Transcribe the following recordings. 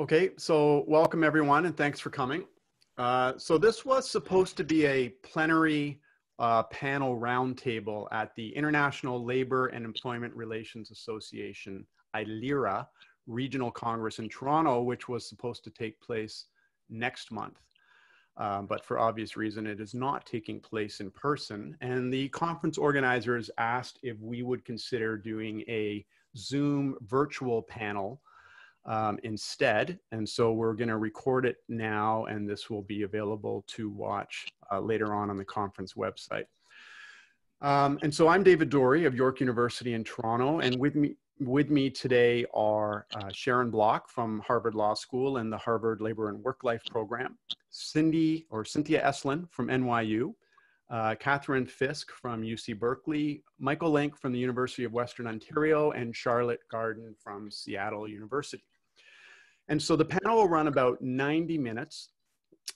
Okay, so welcome everyone and thanks for coming. So this was supposed to be a plenary panel roundtable at the International Labor and Employment Relations Association, ILERA, Regional Congress in Toronto, which was supposed to take place next month. But for obvious reason, it is not taking place in person. And the conference organizers asked if we would consider doing a Zoom virtual panel instead. And so we're going to record it now, and this will be available to watch later on the conference website. And so I'm David Doorey of York University in Toronto, and with me today are Sharon Block from Harvard Law School and the Harvard Labor and Work-Life Program, Cynthia Estlund from NYU, Catherine Fisk from UC Berkeley, Michael Lynk from the University of Western Ontario, and Charlotte Garden from Seattle University. And so the panel will run about 90 minutes.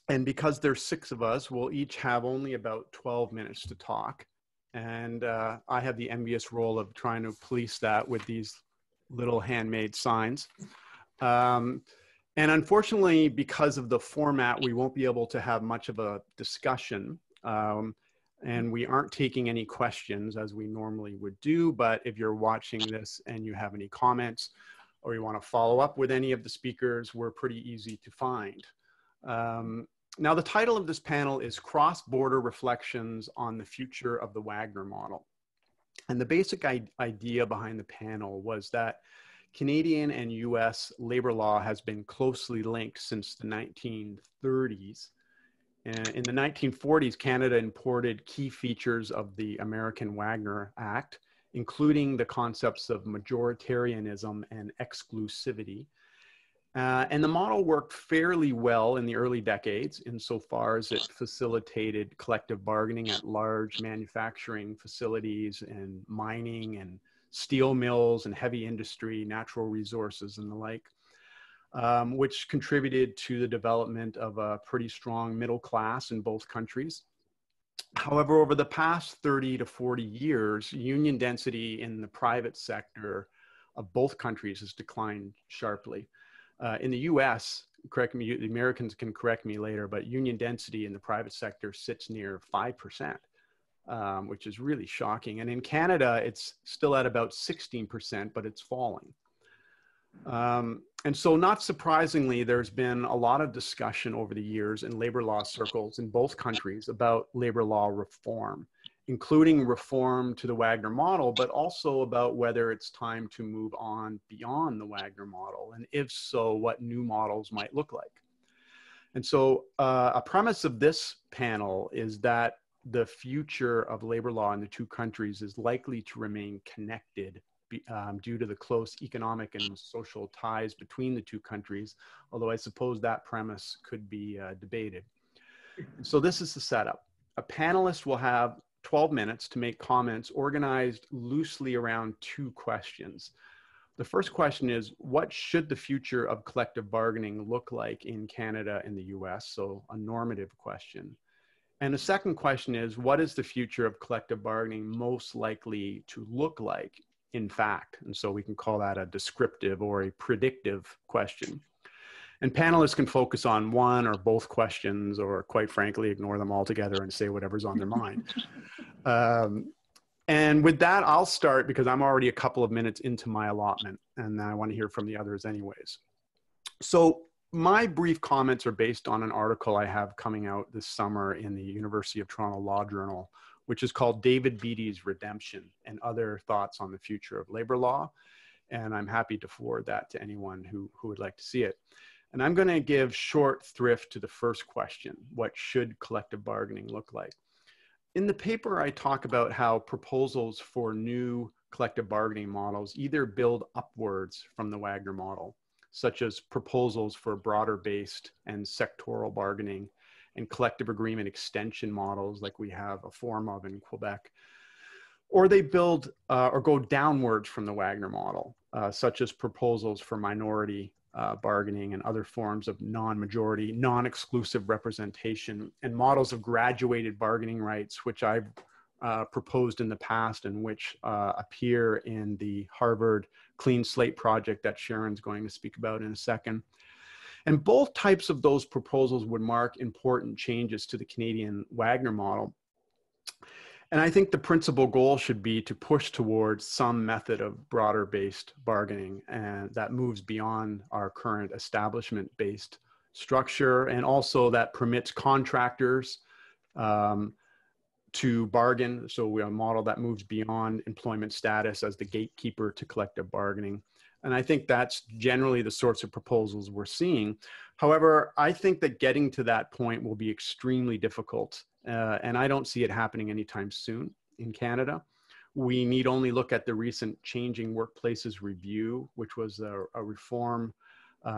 And because there's 6 of us, we'll each have only about 12 minutes to talk. And I have the envious role of trying to police that with these little handmade signs. And unfortunately, because of the format, we won't be able to have much of a discussion. And we aren't taking any questions as we normally would do. But if you're watching this and you have any comments or you want to follow up with any of the speakers, we're pretty easy to find. Now, the title of this panel is Cross-Border Reflections on the Future of the Wagner Model. And the basic idea behind the panel was that Canadian and US labor law has been closely linked since the 1930s. In the 1940s, Canada imported key features of the American Wagner Act, including the concepts of majoritarianism and exclusivity. And the model worked fairly well in the early decades insofar as it facilitated collective bargaining at large manufacturing facilities and mining and steel mills and heavy industry, natural resources and the like, which contributed to the development of a pretty strong middle class in both countries. However, over the past 30 to 40 years, union density in the private sector of both countries has declined sharply. In the US, correct me, the Americans can correct me later, but union density in the private sector sits near 5%, which is really shocking. And in Canada, it's still at about 16%, but it's falling. And so not surprisingly, there's been a lot of discussion over the years in labor law circles in both countries about labor law reform, including reform to the Wagner model, but also about whether it's time to move on beyond the Wagner model, and if so, what new models might look like. And so a premise of this panel is that the future of labor law in the two countries is likely to remain connected due to the close economic and social ties between the two countries, although I suppose that premise could be debated. And so this is the setup. A panelist will have 12 minutes to make comments organized loosely around 2 questions. The first question is, what should the future of collective bargaining look like in Canada and the US? So a normative question. And the second question is, what is the future of collective bargaining most likely to look like in fact? And so we can call that a descriptive or a predictive question. And panelists can focus on one or both questions, or quite frankly, ignore them altogether and say whatever's on their mind. And with that, I'll start because I'm already a couple of minutes into my allotment and I want to hear from the others anyways. So my brief comments are based on an article I have coming out this summer in the University of Toronto Law Journal, which is called David Beattie's Redemption and Other Thoughts on the Future of Labor Law. And I'm happy to forward that to anyone who would like to see it. And I'm going to give short thrift to the first question: what should collective bargaining look like? In the paper, I talk about how proposals for new collective bargaining models either build upwards from the Wagner model, such as proposals for broader-based and sectoral bargaining and collective agreement extension models like we have a form of in Quebec, or they build or go downwards from the Wagner model, such as proposals for minority bargaining and other forms of non-majority, non-exclusive representation, and models of graduated bargaining rights, which I've proposed in the past and which appear in the Harvard Clean Slate project that Sharon's going to speak about in a second. And both types of those proposals would mark important changes to the Canadian Wagner model. And I think the principal goal should be to push towards some method of broader-based bargaining, and that moves beyond our current establishment-based structure, and also that permits contractors to bargain. So we have a model that moves beyond employment status as the gatekeeper to collective bargaining. And I think that's generally the sorts of proposals we're seeing. However, I think that getting to that point will be extremely difficult. And I don't see it happening anytime soon in Canada. We need only look at the recent Changing Workplaces Review, which was a reform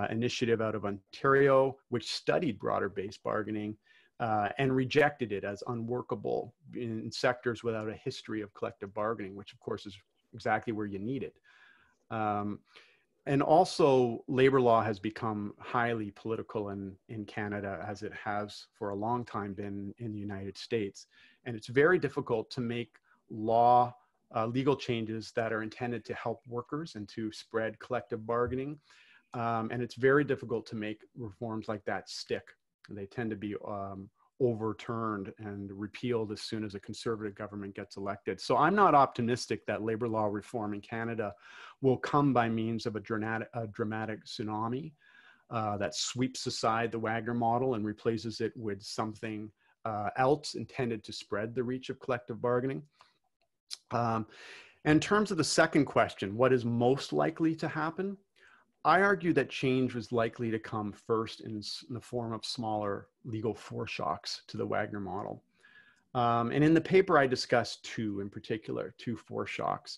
initiative out of Ontario, which studied broader-based bargaining and rejected it as unworkable in sectors without a history of collective bargaining, which of course is exactly where you need it. And also, labor law has become highly political in Canada, as it has for a long time been in the United States. And it's very difficult to make legal changes that are intended to help workers and to spread collective bargaining. And it's very difficult to make reforms like that stick. They tend to be overturned and repealed as soon as a conservative government gets elected. So I'm not optimistic that labor law reform in Canada will come by means of a dramatic tsunami that sweeps aside the Wagner model and replaces it with something else intended to spread the reach of collective bargaining. In terms of the second question, what is most likely to happen? I argue that change was likely to come first in the form of smaller legal foreshocks to the Wagner model. And in the paper, I discussed two in particular, two foreshocks.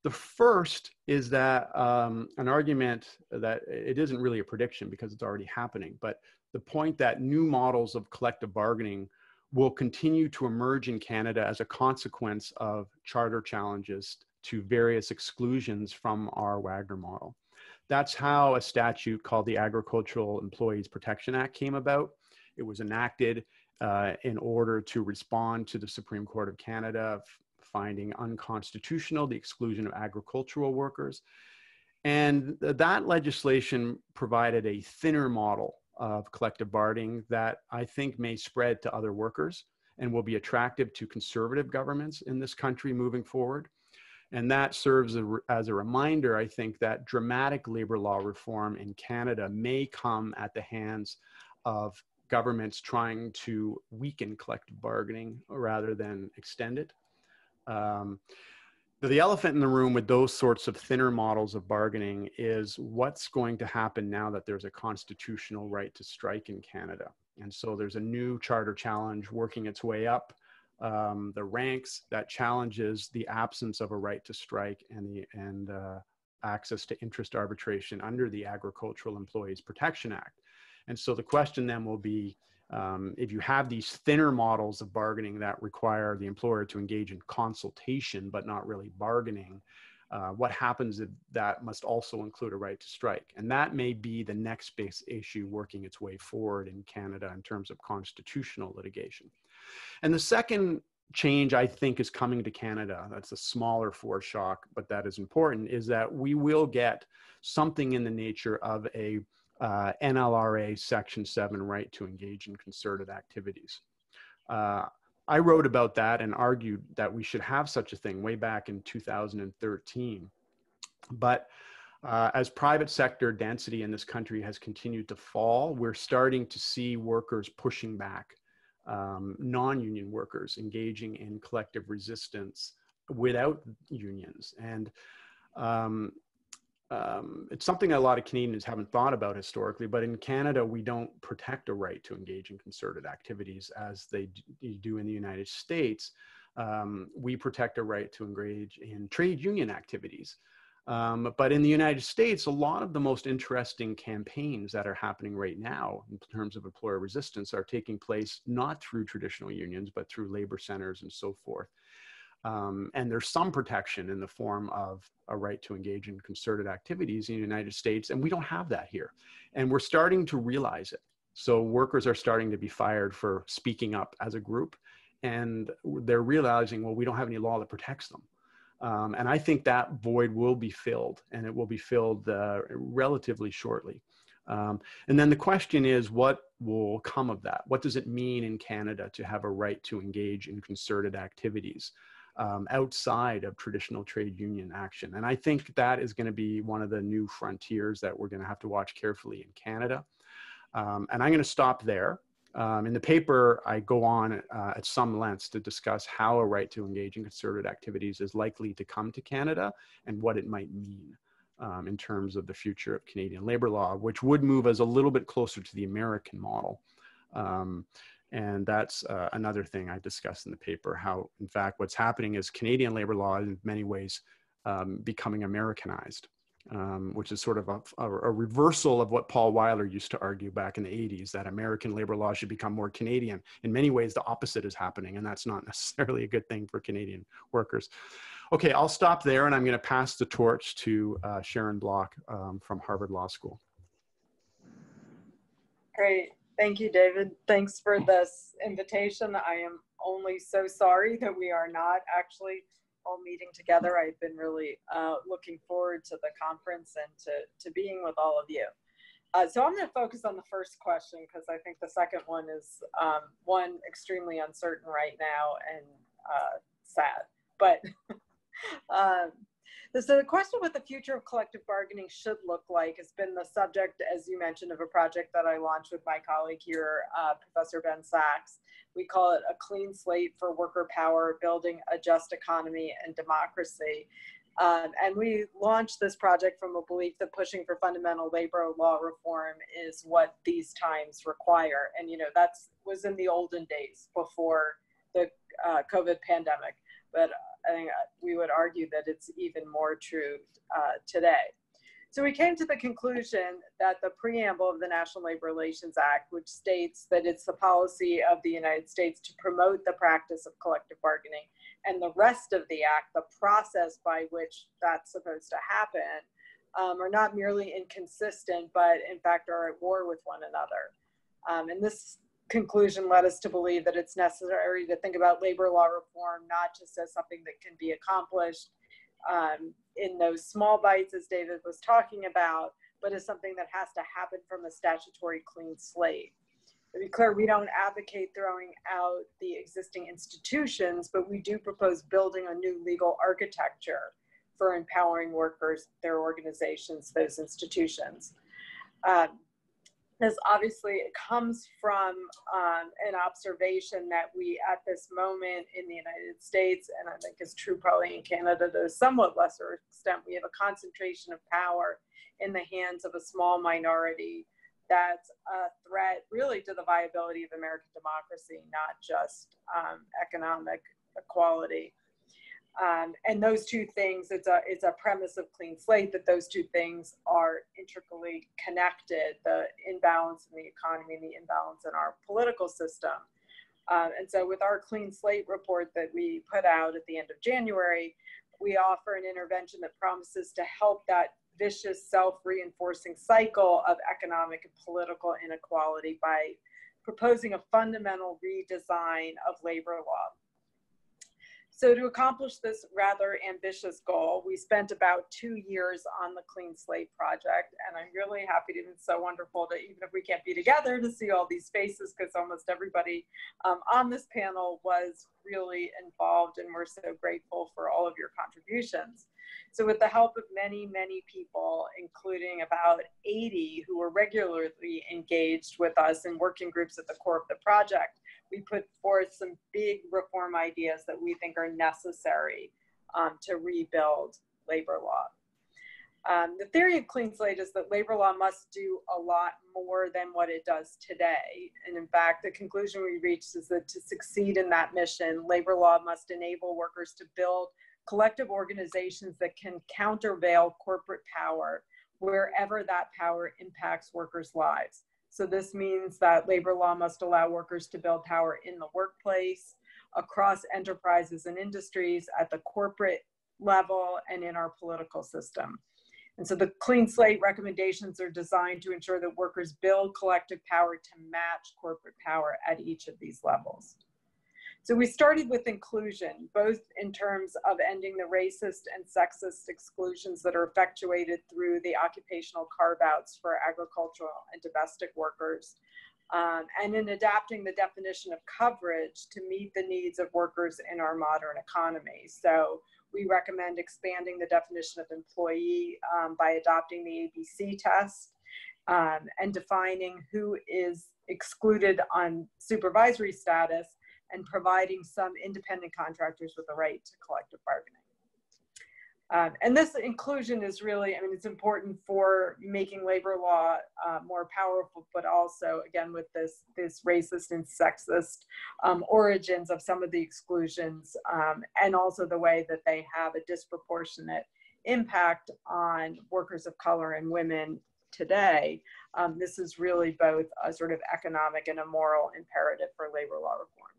The first is that an argument that it isn't really a prediction because it's already happening, but the point that new models of collective bargaining will continue to emerge in Canada as a consequence of charter challenges to various exclusions from our Wagner model. That's how a statute called the Agricultural Employees Protection Act came about. It was enacted in order to respond to the Supreme Court of Canada finding unconstitutional the exclusion of agricultural workers. And that legislation provided a thinner model of collective bargaining that I think may spread to other workers and will be attractive to conservative governments in this country moving forward. And that serves as a reminder, I think, that dramatic labor law reform in Canada may come at the hands of governments trying to weaken collective bargaining rather than extend it. The elephant in the room with those sorts of thinner models of bargaining is what's going to happen now that there's a constitutional right to strike in Canada. And so there's a new charter challenge working its way up the ranks that challenges the absence of a right to strike and access to interest arbitration under the Agricultural Employees Protection Act. And so the question then will be, if you have these thinner models of bargaining that require the employer to engage in consultation but not really bargaining, what happens if that must also include a right to strike? And that may be the next big issue working its way forward in Canada in terms of constitutional litigation. And the second change I think is coming to Canada, that's a smaller foreshock, but that is important, is that we will get something in the nature of a NLRA Section 7 right to engage in concerted activities. I wrote about that and argued that we should have such a thing way back in 2013. But as private sector density in this country has continued to fall, we're starting to see workers pushing back. Non-union workers engaging in collective resistance without unions. And it's something a lot of Canadians haven't thought about historically, but in Canada, we don't protect a right to engage in concerted activities as they do in the United States. We protect a right to engage in trade union activities. But in the United States, a lot of the most interesting campaigns that are happening right now in terms of employer resistance are taking place not through traditional unions, but through labor centers and so forth. And there's some protection in the form of a right to engage in concerted activities in the United States, and we don't have that here. And we're starting to realize it. So workers are starting to be fired for speaking up as a group, and they're realizing, well, we don't have any law that protects them. And I think that void will be filled, and it will be filled relatively shortly. And then the question is, what will come of that? What does it mean in Canada to have a right to engage in concerted activities outside of traditional trade union action? And I think that is going to be one of the new frontiers that we're going to have to watch carefully in Canada. And I'm going to stop there. In the paper, I go on at some lengths to discuss how a right to engage in concerted activities is likely to come to Canada and what it might mean in terms of the future of Canadian labor law, which would move us a little bit closer to the American model. And that's another thing I discussed in the paper, how, in fact, what's happening is Canadian labor law is in many ways becoming Americanized. Which is sort of a reversal of what Paul Weiler used to argue back in the 80s, that American labor law should become more Canadian. In many ways, the opposite is happening, and that's not necessarily a good thing for Canadian workers. Okay, I'll stop there, and I'm going to pass the torch to Sharon Block from Harvard Law School. Great. Thank you, David. Thanks for this invitation. I am only so sorry that we are not actually all meeting together. I've been really looking forward to the conference and to being with all of you. So I'm going to focus on the first question because I think the second one is one extremely uncertain right now and sad. But so the question what the future of collective bargaining should look like has been the subject, as you mentioned, of a project that I launched with my colleague here, Professor Ben Sachs. We call it a clean slate for worker power, building a just economy and democracy. And we launched this project from a belief that pushing for fundamental labor law reform is what these times require. And, you know, that was in the olden days before the COVID pandemic. But I think we would argue that it's even more true today. So we came to the conclusion that the preamble of the National Labor Relations Act, which states that it's the policy of the United States to promote the practice of collective bargaining, and the rest of the act, the process by which that's supposed to happen, are not merely inconsistent, but in fact are at war with one another. And this conclusion led us to believe that it's necessary to think about labor law reform not just as something that can be accomplished in those small bites, as David was talking about, but as something that has to happen from a statutory clean slate. To be clear, we don't advocate throwing out the existing institutions, but we do propose building a new legal architecture for empowering workers, their organizations, those institutions. This obviously comes from an observation that we, at this moment in the United States, and I think is true probably in Canada to a somewhat lesser extent, we have a concentration of power in the hands of a small minority that's a threat really to the viability of American democracy, not just economic equality. And those two things, it's a premise of clean slate that those two things are intricately connected, the imbalance in the economy and the imbalance in our political system. And so with our clean slate report that we put out at the end of January, we offer an intervention that promises to help that vicious self-reinforcing cycle of economic and political inequality by proposing a fundamental redesign of labor law. So to accomplish this rather ambitious goal, we spent about 2 years on the Clean Slate project, and I'm really happy to, it's so wonderful to, even if we can't be together, to see all these faces, because almost everybody on this panel was really involved, and we're so grateful for all of your contributions. So with the help of many, many people, including about 80 who were regularly engaged with us in working groups at the core of the project, we put forth some big reform ideas that we think are necessary to rebuild labor law. The theory of clean slate is that labor law must do a lot more than what it does today. And in fact, the conclusion we reached is that to succeed in that mission, labor law must enable workers to build collective organizations that can countervail corporate power wherever that power impacts workers' lives. So this means that labor law must allow workers to build power in the workplace, across enterprises and industries, at the corporate level, and in our political system. And so the clean slate recommendations are designed to ensure that workers build collective power to match corporate power at each of these levels. So we started with inclusion, both in terms of ending the racist and sexist exclusions that are effectuated through the occupational carve-outs for agricultural and domestic workers, and in adapting the definition of coverage to meet the needs of workers in our modern economy. So we recommend expanding the definition of employee by adopting the ABC test and defining who is excluded on supervisory status and providing some independent contractors with the right to collective bargaining. And this inclusion is really, I mean, it's important for making labor law more powerful, but also, again, with this racist and sexist origins of some of the exclusions, and also the way that they have a disproportionate impact on workers of color and women today. This is really both a sort of economic and a moral imperative for labor law reform.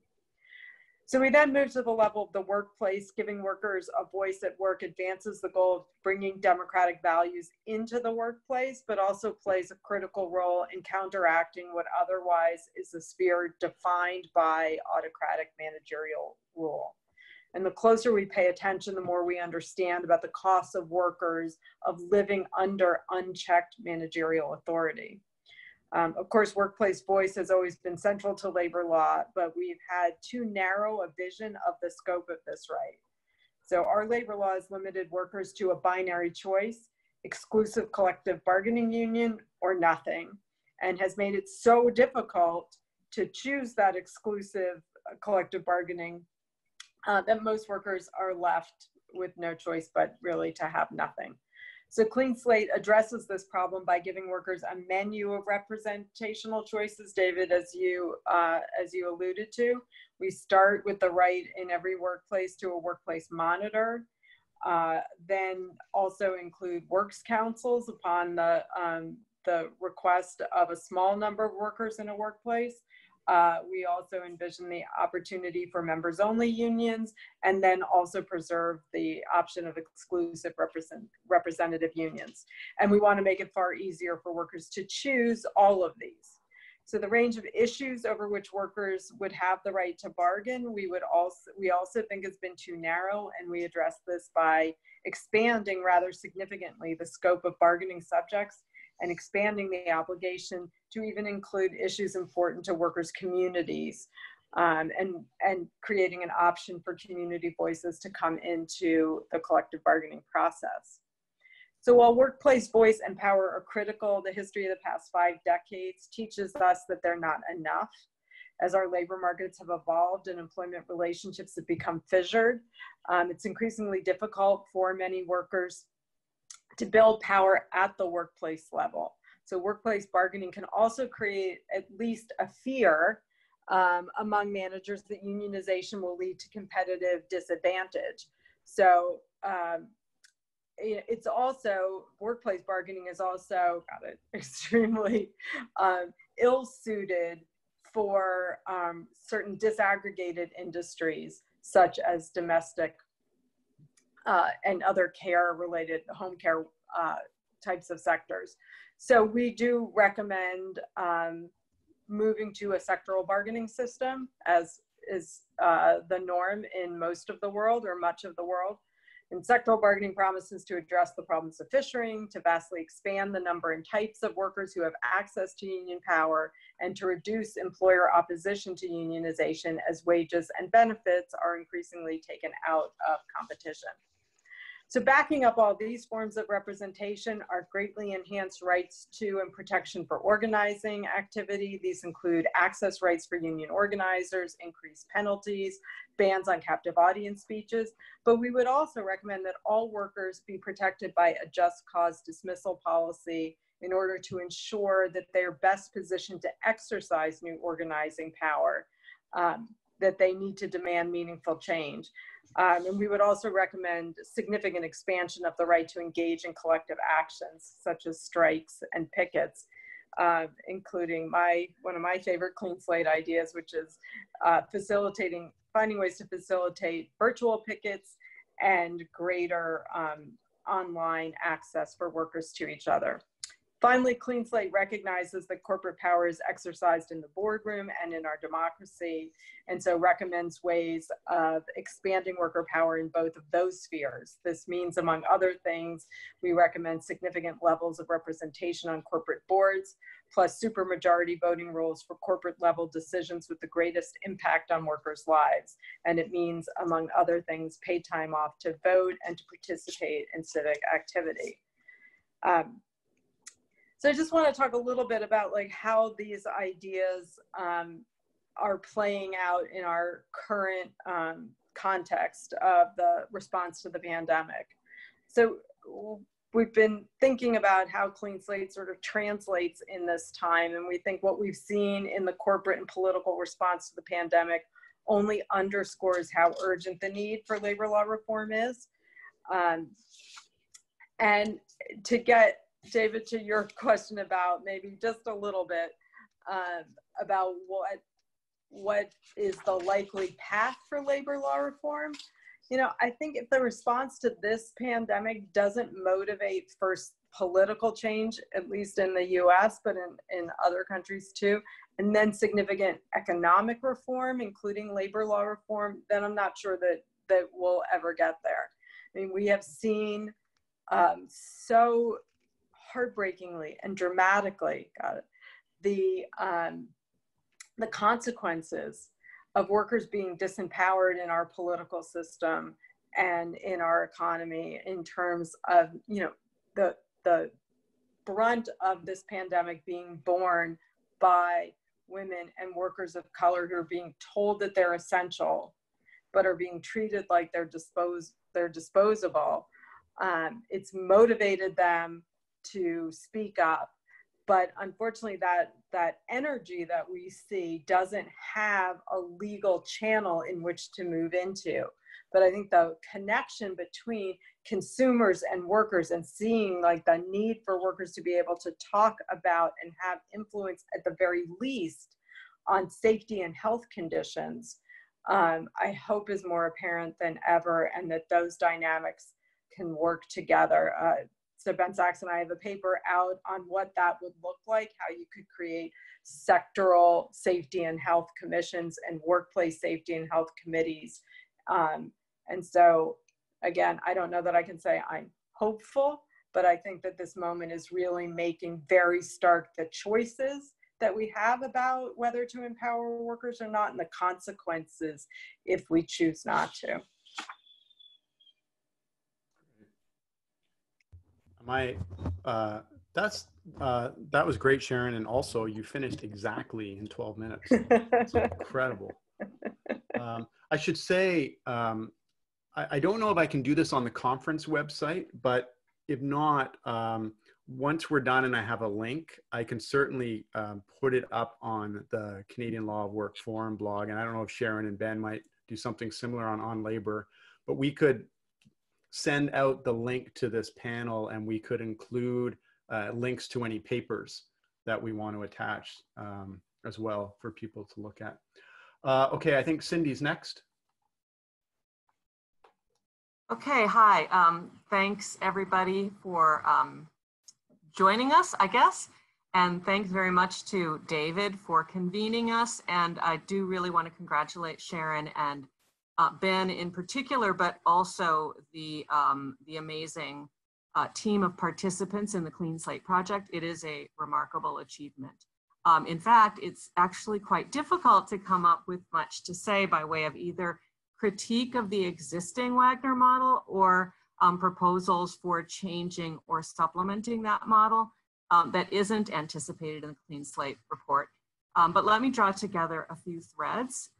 So we then move to the level of the workplace. Giving workers a voice at work advances the goal of bringing democratic values into the workplace, but also plays a critical role in counteracting what otherwise is a sphere defined by autocratic managerial rule. And the closer we pay attention, the more we understand about the costs of workers of living under unchecked managerial authority. Of course, workplace voice has always been central to labor law, but we've had too narrow a vision of the scope of this right. So our labor law has limited workers to a binary choice, exclusive collective bargaining union or nothing, and has made it so difficult to choose that exclusive collective bargaining that most workers are left with no choice but really to have nothing. So Clean Slate addresses this problem by giving workers a menu of representational choices, David, as you alluded to. We start with the right in every workplace to a workplace monitor, then also include works councils upon the request of a small number of workers in a workplace. We also envision the opportunity for members-only unions, and then also preserve the option of exclusive representative unions. And we want to make it far easier for workers to choose all of these. So the range of issues over which workers would have the right to bargain, we also think has been too narrow, and we address this by expanding rather significantly the scope of bargaining subjects and expanding the obligation to even include issues important to workers' communities, and creating an option for community voices to come into the collective bargaining process. So while workplace voice and power are critical, the history of the past 5 decades teaches us that they're not enough. As our labor markets have evolved and employment relationships have become fissured, it's increasingly difficult for many workers to build power at the workplace level. So workplace bargaining can also create at least a fear among managers that unionization will lead to competitive disadvantage. So it's also, workplace bargaining is also extremely ill-suited for certain disaggregated industries, such as domestic and other care-related, home care types of sectors. So we do recommend moving to a sectoral bargaining system, as is the norm in most of the world, or much of the world. And sectoral bargaining promises to address the problems of fissuring, to vastly expand the number and types of workers who have access to union power, and to reduce employer opposition to unionization as wages and benefits are increasingly taken out of competition. So backing up all these forms of representation are greatly enhanced rights to and protection for organizing activity. These include access rights for union organizers, increased penalties, bans on captive audience speeches. But we would also recommend that all workers be protected by a just cause dismissal policy in order to ensure that they are best positioned to exercise new organizing power, that they need to demand meaningful change. And we would also recommend significant expansion of the right to engage in collective actions, such as strikes and pickets, including one of my favorite Clean Slate ideas, which is finding ways to facilitate virtual pickets and greater online access for workers to each other. Finally, Clean Slate recognizes that corporate power is exercised in the boardroom and in our democracy, and so recommends ways of expanding worker power in both of those spheres. This means, among other things, we recommend significant levels of representation on corporate boards, plus supermajority voting rules for corporate level decisions with the greatest impact on workers' lives. And it means, among other things, paid time off to vote and to participate in civic activity. So I just want to talk a little bit about like how these ideas are playing out in our current context of the response to the pandemic. So we've been thinking about how Clean Slate sort of translates in this time, and we think what we've seen in the corporate and political response to the pandemic only underscores how urgent the need for labor law reform is. And to get, David, to your question about maybe just a little bit about what is the likely path for labor law reform. You know, I think if the response to this pandemic doesn't motivate first political change, at least in the US, but in other countries too, and then significant economic reform, including labor law reform, then I'm not sure that we'll ever get there. I mean, we have seen so heartbreakingly and dramatically, the consequences of workers being disempowered in our political system and in our economy in terms of, you know, the brunt of this pandemic being borne by women and workers of color who are being told that they're essential, but are being treated like they're disposable. It's motivated them to speak up, but unfortunately that energy that we see doesn't have a legal channel in which to move into. But I think the connection between consumers and workers, and seeing like the need for workers to be able to talk about and have influence at the very least on safety and health conditions, I hope is more apparent than ever, and that those dynamics can work together. So Ben Sachs and I have a paper out on what that would look like, how you could create sectoral safety and health commissions and workplace safety and health committees. And so, again, I don't know that I can say I'm hopeful, but I think that this moment is really making very stark the choices that we have about whether to empower workers or not, and the consequences if we choose not to. That was great, Sharon, and also you finished exactly in 12 minutes. It's incredible. I should say, I don't know if I can do this on the conference website, but if not, once we're done and I have a link, I can certainly put it up on the Canadian Law of Work Forum blog. And I don't know if Sharon and Ben might do something similar on labor, but we could send out the link to this panel, and we could include links to any papers that we want to attach as well for people to look at. Okay, I think Cindy's next. Okay, hi. Thanks everybody for joining us, I guess. And thanks very much to David for convening us. And I do really want to congratulate Sharon and Ben in particular, but also the amazing team of participants in the Clean Slate project. It is a remarkable achievement. In fact, it's actually quite difficult to come up with much to say by way of either critique of the existing Wagner model or proposals for changing or supplementing that model that isn't anticipated in the Clean Slate report. But let me draw together a few threads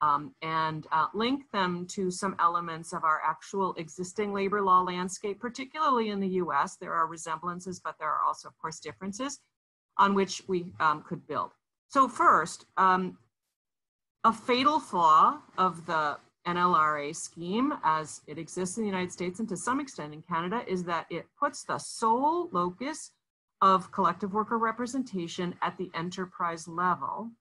and link them to some elements of our actual existing labor law landscape, particularly in the US. There are resemblances, but there are also, of course, differences on which we could build. So first, a fatal flaw of the NLRA scheme as it exists in the United States and to some extent in Canada is that it puts the sole locus of collective worker representation at the enterprise level,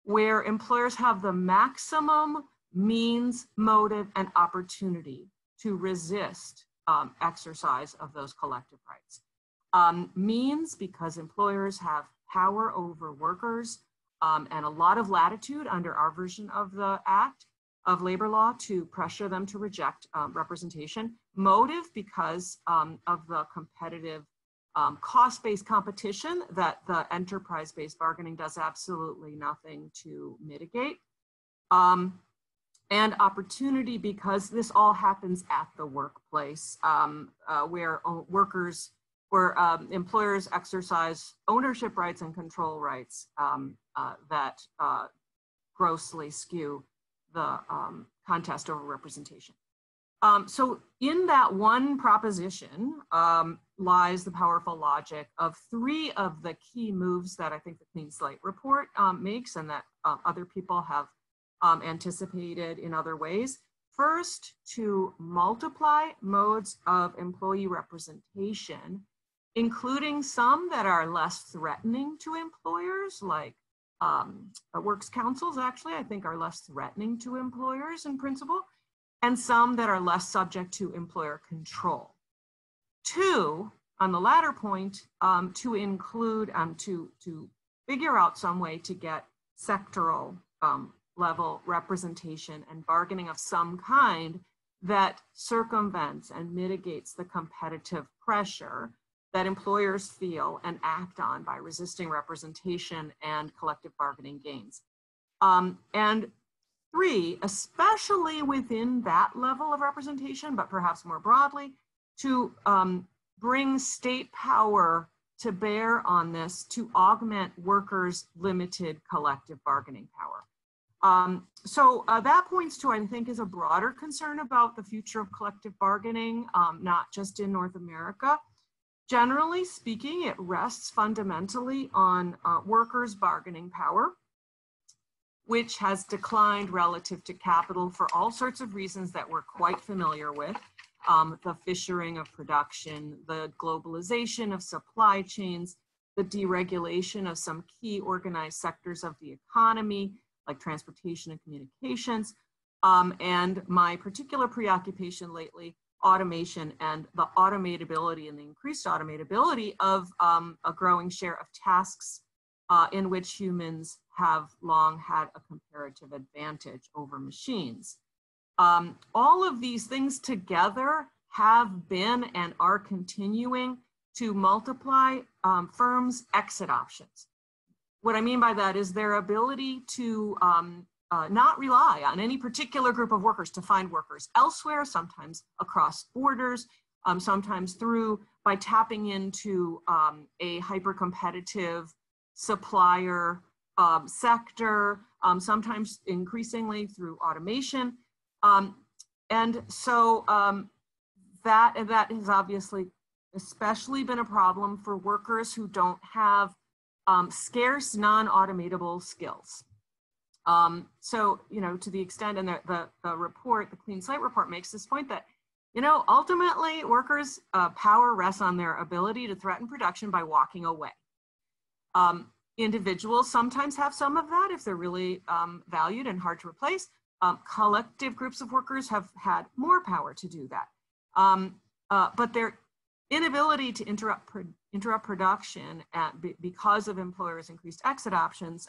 where employers have the maximum means, motive, and opportunity to resist exercise of those collective rights. means, because employers have power over workers and a lot of latitude under our version of the Act of labor law to pressure them to reject representation. Motive, because of the competitive cost-based competition that the enterprise-based bargaining does absolutely nothing to mitigate. And opportunity, because this all happens at the workplace, where employers exercise ownership rights and control rights that grossly skew the contest over representation. So in that one proposition lies the powerful logic of three of the key moves that I think the Clean Slate report makes, and that other people have anticipated in other ways. First, to multiply modes of employee representation, including some that are less threatening to employers, like works councils actually, I think, are less threatening to employers in principle, and some that are less subject to employer control. Two, on the latter point, to include, to figure out some way to get sectoral level representation and bargaining of some kind that circumvents and mitigates the competitive pressure that employers feel and act on by resisting representation and collective bargaining gains. And three, especially within that level of representation, but perhaps more broadly, to bring state power to bear on this to augment workers' limited collective bargaining power. So that points to, I think, is a broader concern about the future of collective bargaining, not just in North America. Generally speaking, it rests fundamentally on workers' bargaining power, which has declined relative to capital for all sorts of reasons that we're quite familiar with. The fissuring of production, the globalization of supply chains, the deregulation of some key organized sectors of the economy, like transportation and communications, and my particular preoccupation lately, automation and the automatability and the increased automatability of a growing share of tasks in which humans have long had a comparative advantage over machines. All of these things together have been and are continuing to multiply firms' exit options. What I mean by that is their ability to not rely on any particular group of workers to find workers elsewhere, sometimes across borders, sometimes by tapping into a hyper-competitive supplier sector, sometimes increasingly through automation. And so that has obviously especially been a problem for workers who don't have scarce non-automatable skills. So, to the extent, and the report, the Clean Slate report makes this point that, ultimately workers' power rests on their ability to threaten production by walking away. Individuals sometimes have some of that if they're really valued and hard to replace. Collective groups of workers have had more power to do that. But their inability to interrupt production because of employers' increased exit options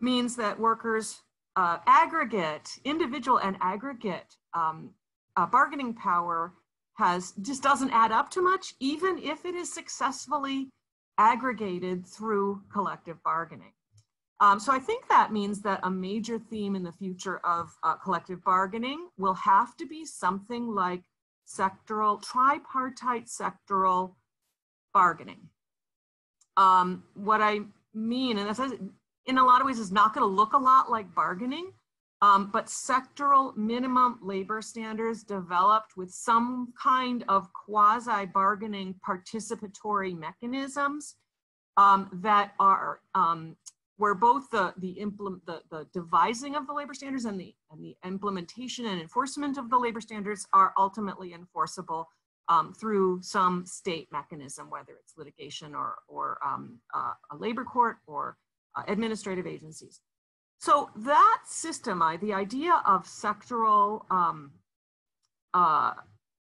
means that workers' individual and aggregate bargaining power just doesn't add up to much, even if it is successfully aggregated through collective bargaining. So I think that means that a major theme in the future of collective bargaining will have to be something like tripartite sectoral bargaining. What I mean, and this is, in a lot of ways, is not going to look a lot like bargaining, but sectoral minimum labor standards developed with some kind of quasi-bargaining participatory mechanisms that are where both the devising of the labor standards and the implementation and enforcement of the labor standards are ultimately enforceable through some state mechanism, whether it's litigation or a labor court or administrative agencies. So that system, the idea of sectoral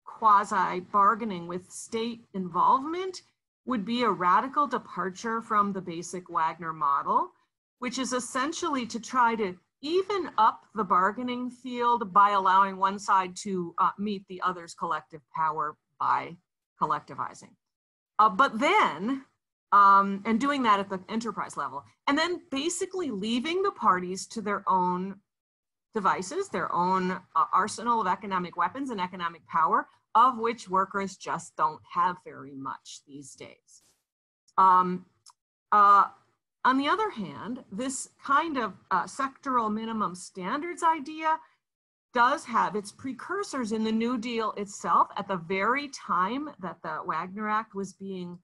quasi-bargaining with state involvement would be a radical departure from the basic Wagner model, which is essentially to try to even up the bargaining field by allowing one side to meet the other's collective power by collectivizing. But then, and doing that at the enterprise level, and then basically leaving the parties to their own devices, their own arsenal of economic weapons and economic power, of which workers just don't have very much these days. On the other hand, this kind of sectoral minimum standards idea does have its precursors in the New Deal itself. At the very time that the Wagner Act was being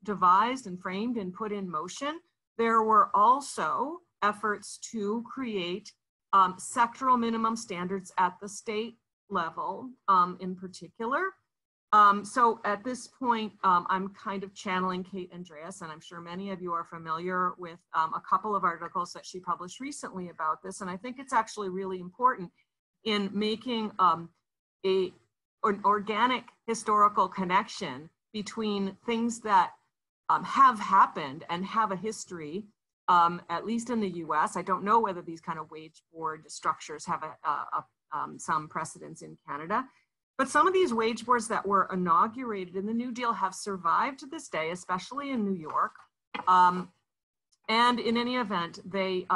devised and framed and put in motion, there were also efforts to create sectoral minimum standards at the state level in particular. So at this point, I'm kind of channeling Kate Andreas, and I'm sure many of you are familiar with a couple of articles that she published recently about this. And I think it's actually really important in making an organic historical connection between things that have happened and have a history, at least in the US. I don't know whether these kind of wage board structures have some precedence in Canada. But some of these wage boards that were inaugurated in the New Deal have survived to this day, especially in New York. And in any event, they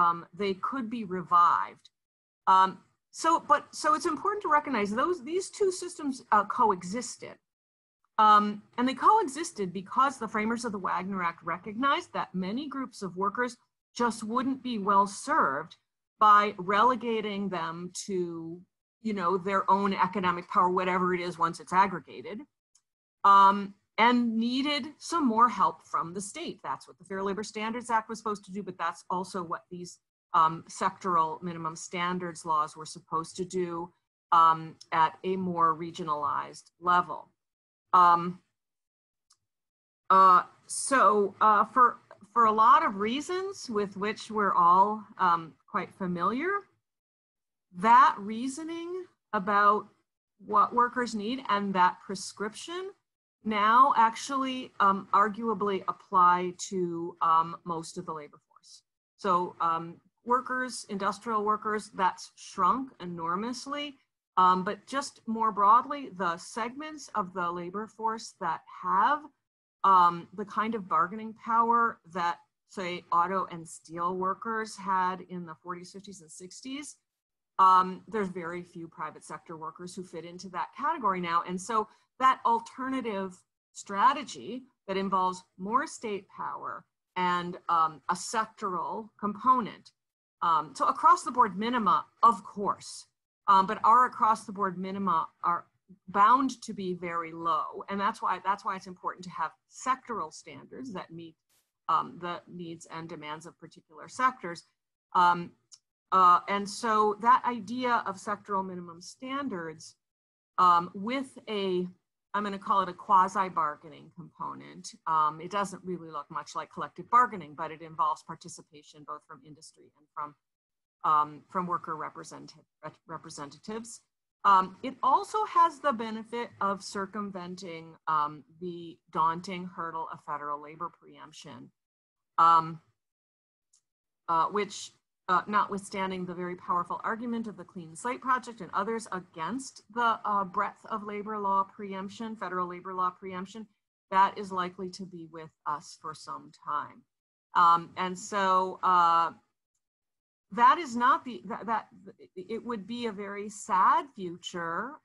could be revived. So it's important to recognize these two systems coexisted. And they coexisted because the framers of the Wagner Act recognized that many groups of workers just wouldn't be well served by relegating them to, you know, their own economic power, whatever it is once it's aggregated, and needed some more help from the state. That's what the Fair Labor Standards Act was supposed to do, but that's also what these sectoral minimum standards laws were supposed to do at a more regionalized level. For a lot of reasons with which we're all quite familiar, that reasoning about what workers need and that prescription now actually arguably apply to most of the labor force. So workers, industrial workers, that's shrunk enormously. But just more broadly, the segments of the labor force that have the kind of bargaining power that, say, auto and steel workers had in the 40s, 50s, and 60s, there's very few private sector workers who fit into that category now. And so that alternative strategy that involves more state power and a sectoral component. So across the board minima, of course, but our across the board minima are bound to be very low. And that's why it's important to have sectoral standards that meet the needs and demands of particular sectors. And so that idea of sectoral minimum standards with I'm going to call it a quasi bargaining component. It doesn't really look much like collective bargaining, but it involves participation both from industry and from worker representatives. It also has the benefit of circumventing the daunting hurdle of federal labor preemption, which notwithstanding the very powerful argument of the Clean Slate Project and others against the breadth of labor law preemption, federal labor law preemption, that is likely to be with us for some time. And so that is not it would be a very sad future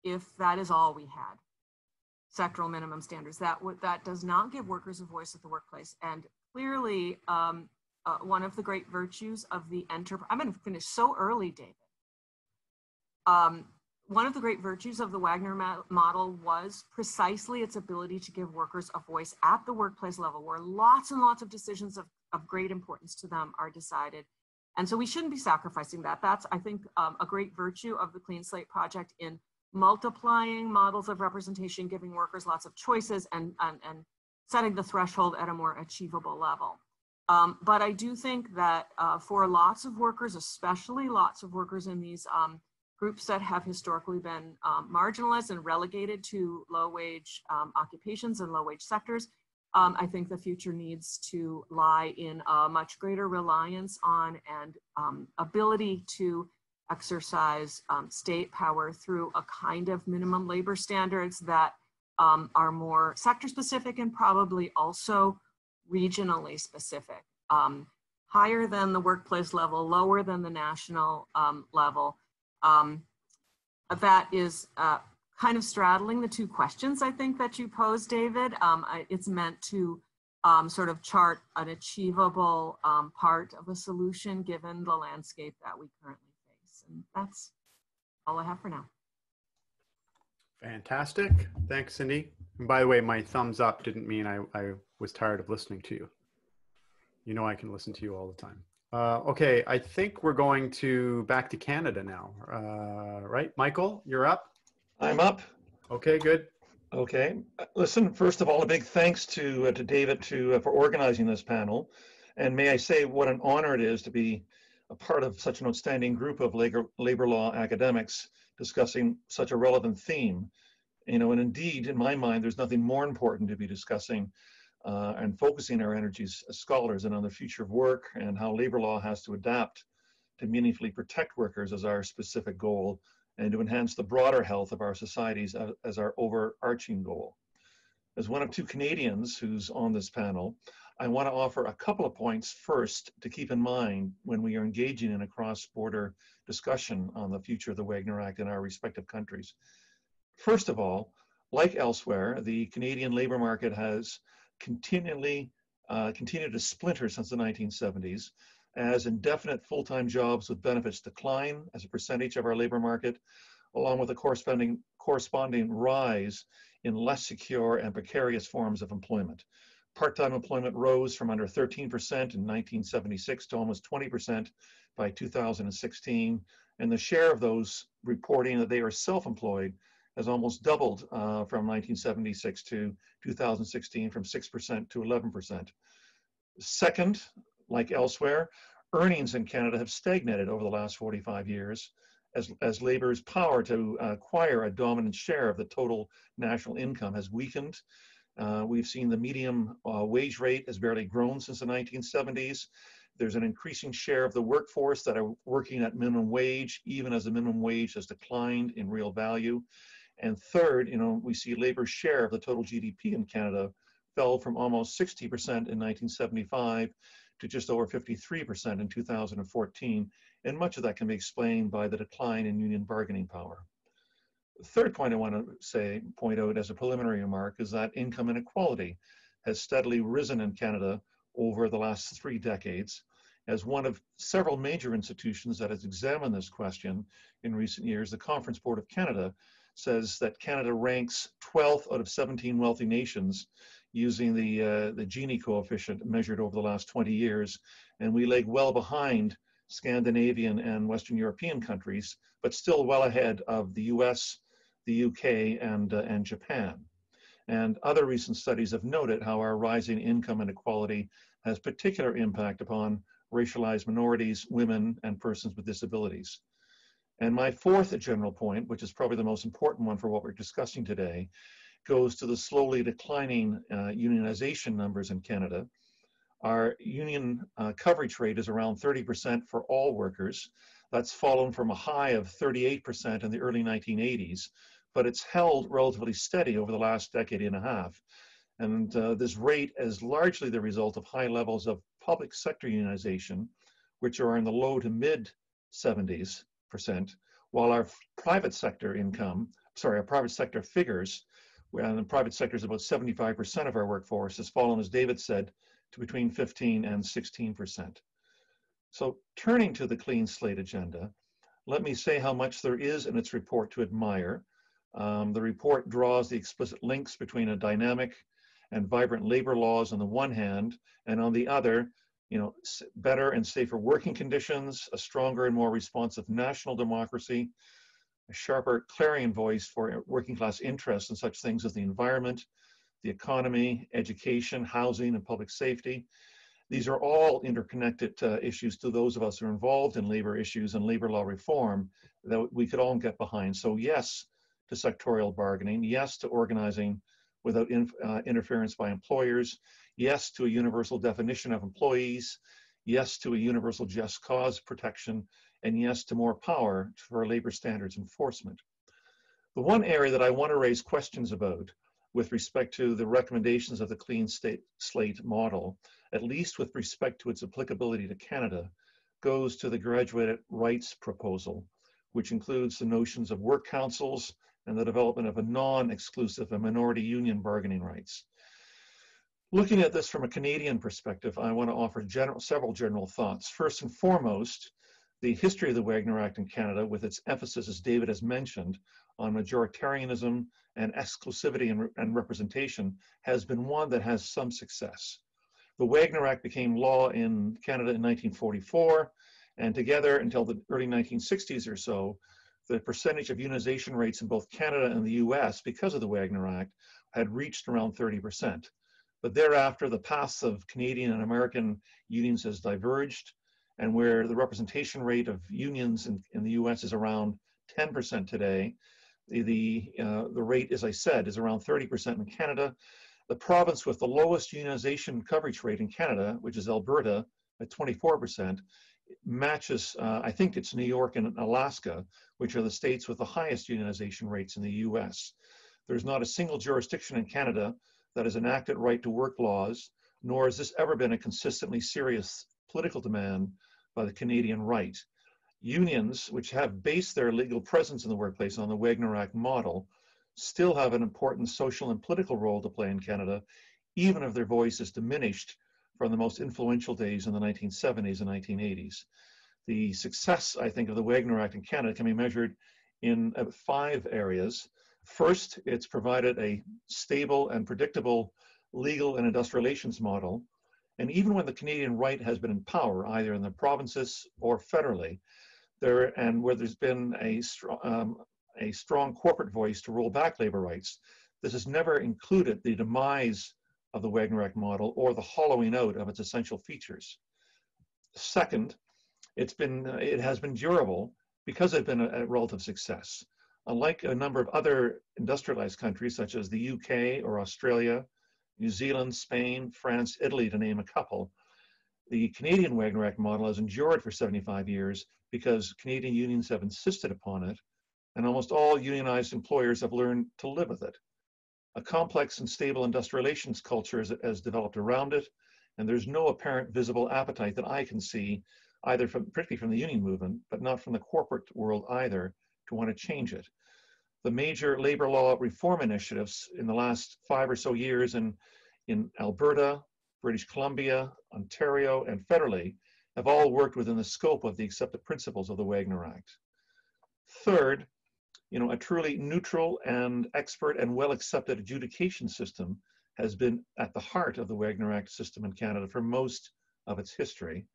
if that is all we had, sectoral minimum standards. That does not give workers a voice at the workplace. And clearly, one of the great virtues of the enterprise, I'm going to finish so early, David. One of the great virtues of the Wagner model was precisely its ability to give workers a voice at the workplace level, where lots and lots of decisions of great importance to them are decided. And so we shouldn't be sacrificing that. That's, I think, a great virtue of the Clean Slate Project in multiplying models of representation, giving workers lots of choices and setting the threshold at a more achievable level. But I do think that for lots of workers, especially lots of workers in these groups that have historically been marginalized and relegated to low-wage occupations and low-wage sectors. I think the future needs to lie in a much greater reliance on and ability to exercise state power through a kind of minimum labor standards that are more sector-specific and probably also regionally specific. Higher than the workplace level, lower than the national level. That is kind of straddling the two questions I think that you posed, David. It's meant to sort of chart an achievable part of a solution given the landscape that we currently face. And that's all I have for now. Fantastic. Thanks, Cindy. And by the way, my thumbs up didn't mean I was tired of listening to you. You know I can listen to you all the time. Okay, I think we're going back to Canada now, right? Michael, you're up. I'm up. Okay, good. Okay. Listen, first of all, a big thanks to David for organizing this panel. And may I say what an honor it is to be a part of such an outstanding group of labor law academics discussing such a relevant theme. You know, and indeed, in my mind, there's nothing more important to be discussing and focusing our energies as scholars and on the future of work and how labor law has to adapt to meaningfully protect workers as our specific goal and to enhance the broader health of our societies as our overarching goal. As one of two Canadians who's on this panel, I want to offer a couple of points first to keep in mind when we are engaging in a cross-border discussion on the future of the Wagner Act in our respective countries. First of all, like elsewhere, the Canadian labor market has continued to splinter since the 1970s as indefinite full-time jobs with benefits decline as a percentage of our labor market, along with a corresponding rise in less secure and precarious forms of employment. Part-time employment rose from under 13% in 1976 to almost 20% by 2016, and the share of those reporting that they are self-employed has almost doubled from 1976 to 2016, from 6% to 11%. Second, like elsewhere, earnings in Canada have stagnated over the last 45 years as labor's power to acquire a dominant share of the total national income has weakened. We've seen the median wage rate has barely grown since the 1970s. There's an increasing share of the workforce that are working at minimum wage, even as the minimum wage has declined in real value. And third, you know, we see labor's share of the total GDP in Canada fell from almost 60% in 1975 to just over 53% in 2014. And much of that can be explained by the decline in union bargaining power. The third point I want to point out as a preliminary remark is that income inequality has steadily risen in Canada over the last 3 decades. As one of several major institutions that has examined this question in recent years, the Conference Board of Canada says that Canada ranks 12th out of 17 wealthy nations using the Gini coefficient measured over the last 20 years. And we lag well behind Scandinavian and Western European countries, but still well ahead of the US, the UK, and Japan. And other recent studies have noted how our rising income inequality has particular impact upon racialized minorities, women, and persons with disabilities. And my fourth general point, which is probably the most important one for what we're discussing today, goes to the slowly declining unionization numbers in Canada. Our union coverage rate is around 30% for all workers. That's fallen from a high of 38% in the early 1980s, but it's held relatively steady over the last decade and a half. And this rate is largely the result of high levels of public sector unionization, which are in the low to mid 70s%, while our private sector figures, and the private sector is about 75% of our workforce, has fallen, as David said, to between 15 and 16%. So turning to the Clean Slate agenda, let me say how much there is in its report to admire. The report draws the explicit links between a dynamic and vibrant labor laws on the one hand, and on the other, you know, better and safer working conditions, a stronger and more responsive national democracy, a sharper clarion voice for working class interests in such things as the environment, the economy, education, housing, and public safety. These are all interconnected issues to those of us who are involved in labor issues and labor law reform that we could all get behind. So yes to sectorial bargaining, yes to organizing without interference by employers, yes to a universal definition of employees, yes to a universal just cause protection, and yes to more power for labor standards enforcement. The one area that I want to raise questions about with respect to the recommendations of the Clean Slate model, at least with respect to its applicability to Canada, goes to the graduated rights proposal, which includes the notions of work councils and the development of a non-exclusive and minority union bargaining rights. Looking at this from a Canadian perspective, I want to offer several general thoughts. First and foremost, the history of the Wagner Act in Canada, with its emphasis, as David has mentioned, on majoritarianism and exclusivity and representation, has been one that has some success. The Wagner Act became law in Canada in 1944, and together until the early 1960s or so, the percentage of unionization rates in both Canada and the US, because of the Wagner Act, had reached around 30%. But thereafter, the paths of Canadian and American unions has diverged, and where the representation rate of unions in the US is around 10% today, the rate, as I said, is around 30% in Canada. The province with the lowest unionization coverage rate in Canada, which is Alberta at 24%, matches, I think it's New York and Alaska, which are the states with the highest unionization rates in the US. There's not a single jurisdiction in Canada that has enacted right to work laws, nor has this ever been a consistently serious political demand by the Canadian right. Unions, which have based their legal presence in the workplace on the Wagner Act model, still have an important social and political role to play in Canada, even if their voice is diminished from the most influential days in the 1970s and 1980s. The success, I think, of the Wagner Act in Canada can be measured in 5 areas. First, it's provided a stable and predictable legal and industrial relations model. And even when the Canadian right has been in power, either in the provinces or federally, where there's been a strong corporate voice to roll back labor rights, this has never included the demise of the Wagner Act model or the hollowing out of its essential features. Second, it has been durable because it's been a relative success. Unlike a number of other industrialized countries such as the UK or Australia, New Zealand, Spain, France, Italy, to name a couple, the Canadian Wagner Act model has endured for 75 years because Canadian unions have insisted upon it, and almost all unionized employers have learned to live with it. A complex and stable industrial relations culture has developed around it, and there's no apparent visible appetite that I can see, either particularly from the union movement, but not from the corporate world either, to want to change it. The major labor law reform initiatives in the last 5 or so years in Alberta, British Columbia, Ontario, and federally have all worked within the scope of the accepted principles of the Wagner Act. Third, a truly neutral and expert and well-accepted adjudication system has been at the heart of the Wagner Act system in Canada for most of its history.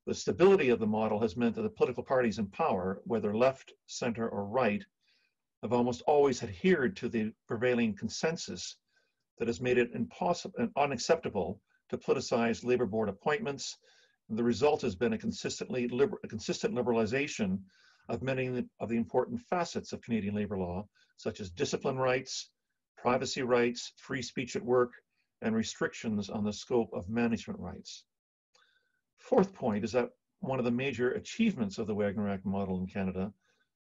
The stability of the model has meant that the political parties in power, whether left, center, or right, have almost always adhered to the prevailing consensus that has made it impossible and unacceptable to politicize labor board appointments. And the result has been a consistent liberalization of many of the important facets of Canadian labor law, such as discipline rights, privacy rights, free speech at work, and restrictions on the scope of management rights. Fourth point is that one of the major achievements of the Wagner Act model in Canada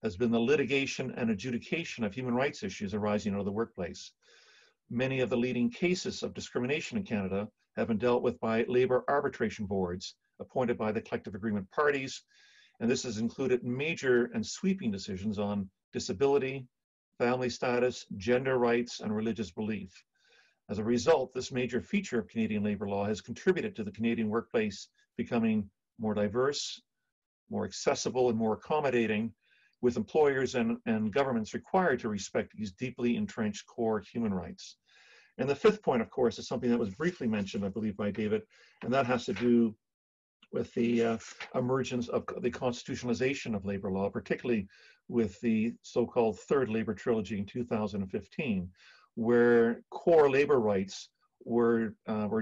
has been the litigation and adjudication of human rights issues arising out of the workplace. Many of the leading cases of discrimination in Canada have been dealt with by labor arbitration boards appointed by the collective agreement parties, and this has included major and sweeping decisions on disability, family status, gender rights, and religious belief. As a result, this major feature of Canadian labor law has contributed to the Canadian workplace becoming more diverse, more accessible, and more accommodating, with employers and governments required to respect these deeply entrenched core human rights. And the fifth point, of course, is something that was briefly mentioned, I believe, by David, and that has to do with the emergence of the constitutionalization of labor law, particularly with the so-called Third Labor Trilogy in 2015, where core labor rights were